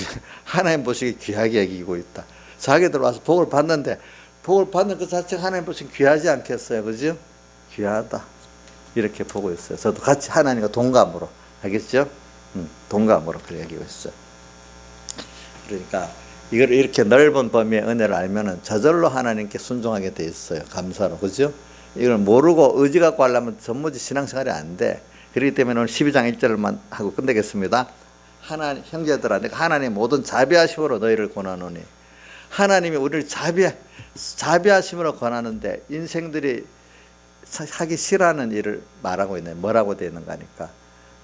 하나님 보시기 귀하게 여기고 있다. 자기들 와서 복을 받는데 복을 받는 그 자체가 하나님 보시기 귀하지 않겠어요, 그죠? 귀하다 이렇게 보고 있어요. 저도 같이 하나님과 동감으로, 알겠죠? 동감으로 그래 여기고 있어요. 그러니까 이걸 이렇게 넓은 범위의 은혜를 알면은 저절로 하나님께 순종하게 돼 있어요. 감사로, 그죠? 이걸 모르고 의지 갖고 하려면 전무지 신앙생활이 안 돼. 그렇기 때문에 오늘 12장 1절만 하고 끝내겠습니다. 하나님, 형제들아, 내가 하나님 모든 자비하심으로 너희를 권하노니. 하나님이 우리를 자비하심으로 권하는데 인생들이 하기 싫어하는 일을 말하고 있네. 뭐라고 되어 있는가 하니까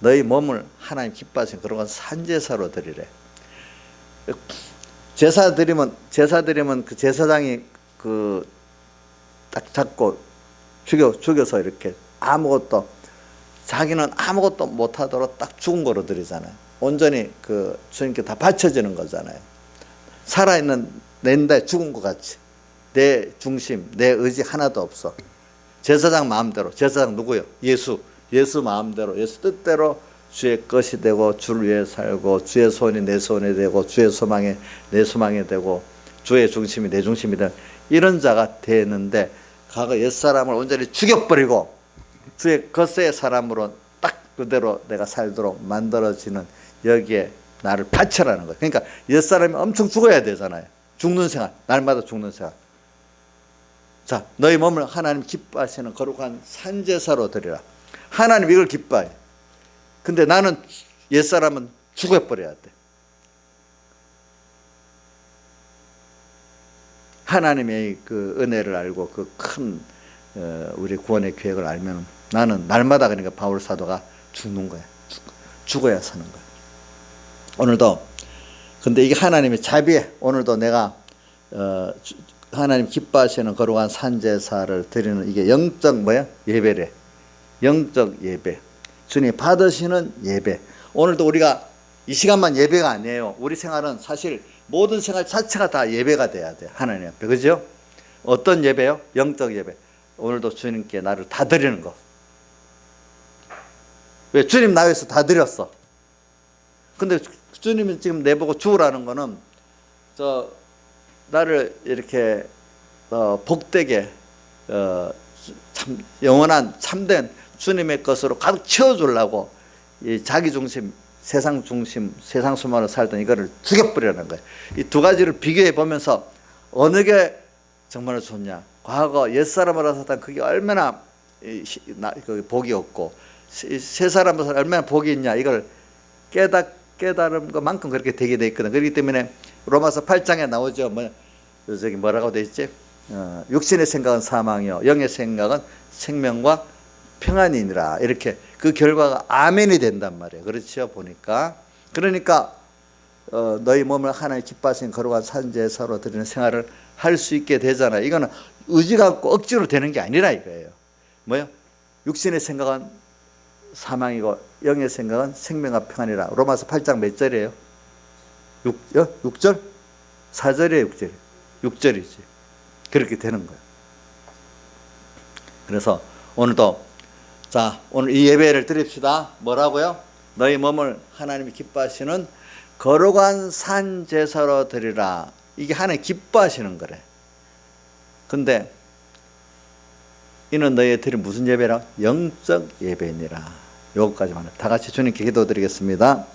너희 몸을 하나님 기뻐하신 그런 건 산제사로 드리래. 제사 드리면 그 제사장이 그 딱 잡고 죽여서 이렇게 아무것도 자기는 아무것도 못하도록 딱 죽은 거로 드리잖아요. 온전히 그 주님께 다 바쳐지는 거잖아요. 살아있는 낸데 죽은 것 같이 내 중심, 내 의지 하나도 없어. 제사장 마음대로. 제사장 누구요? 예수 마음대로, 예수 뜻대로 주의 것이 되고 주를 위해 살고 주의 소원이 내 소원이 되고 주의 소망이 내 소망이 되고 주의 중심이 내 중심이 되는 이런 자가 되는데 과거 옛사람을 온전히 죽여버리고 주의 것의 사람으로 딱 그대로 내가 살도록 만들어지는 여기에 나를 바쳐라는 거예요. 그러니까 옛사람이 엄청 죽어야 되잖아요. 죽는 생활, 날마다 죽는 생활. 자, 너희 몸을 하나님 기뻐하시는 거룩한 산제사로 드리라. 하나님 이걸 기뻐해. 근데 나는 옛사람은 죽어버려야 돼. 하나님의 그 은혜를 알고 그 큰 우리 구원의 계획을 알면 나는 날마다 그러니까 바울 사도가 죽는 거야. 죽어야 사는 거야. 오늘도 근데 이게 하나님의 자비에 오늘도 내가 하나님 기뻐하시는 거룩한 산제사를 드리는 이게 영적 뭐야? 예배래. 영적 예배. 주님 받으시는 예배. 오늘도 우리가 이 시간만 예배가 아니에요. 우리 생활은 사실 모든 생활 자체가 다 예배가 돼야 돼. 하나님 앞에. 그죠? 어떤 예배요? 영적 예배. 오늘도 주님께 나를 다 드리는 거. 왜? 주님 나 위해서 다 드렸어. 근데 주님이 지금 내보고 죽으라는 거는 나를 이렇게 복되게 참 영원한 참된 주님의 것으로 가득 채워주려고 이 자기 중심, 세상 중심, 세상 수만으로 살던 이거를 죽여버리라는 거예요. 이 두 가지를 비교해 보면서 어느 게 정말로 좋냐. 과거 옛사람으로 살던 그게 얼마나 복이 없고 새 사람으로 살던 얼마나 복이 있냐. 이걸 깨달은 것만큼 그렇게 되게 돼 있거든. 그렇기 때문에 로마서 8장에 나오죠. 저기 뭐라고 돼 있지? 육신의 생각은 사망이요 영의 생각은 생명과 평안이니라. 이렇게 그 결과가 아멘이 된단 말이에요. 그렇죠? 보니까. 그러니까 너희 몸을 하나님 기뻐하신 거룩한 산제사로 드리는 생활을 할 수 있게 되잖아요. 이거는 의지 갖고 억지로 되는 게 아니라 이거예요. 뭐요? 육신의 생각은 사망이고 영의 생각은 생명과 평안이라. 로마서 8장 몇 절이에요? 6절? 4절이에요? 6절이에요? 6절이지. 그렇게 되는 거예요. 그래서 오늘도 자, 오늘 이 예배를 드립시다. 뭐라고요? 너희 몸을 하나님이 기뻐하시는 거룩한 산제사로 드리라. 이게 하나님 기뻐하시는 거래. 근데 이는 너희의 드린 무슨 예배라? 영적 예배니라. 요것까지만 다 같이 주님께 기도드리겠습니다.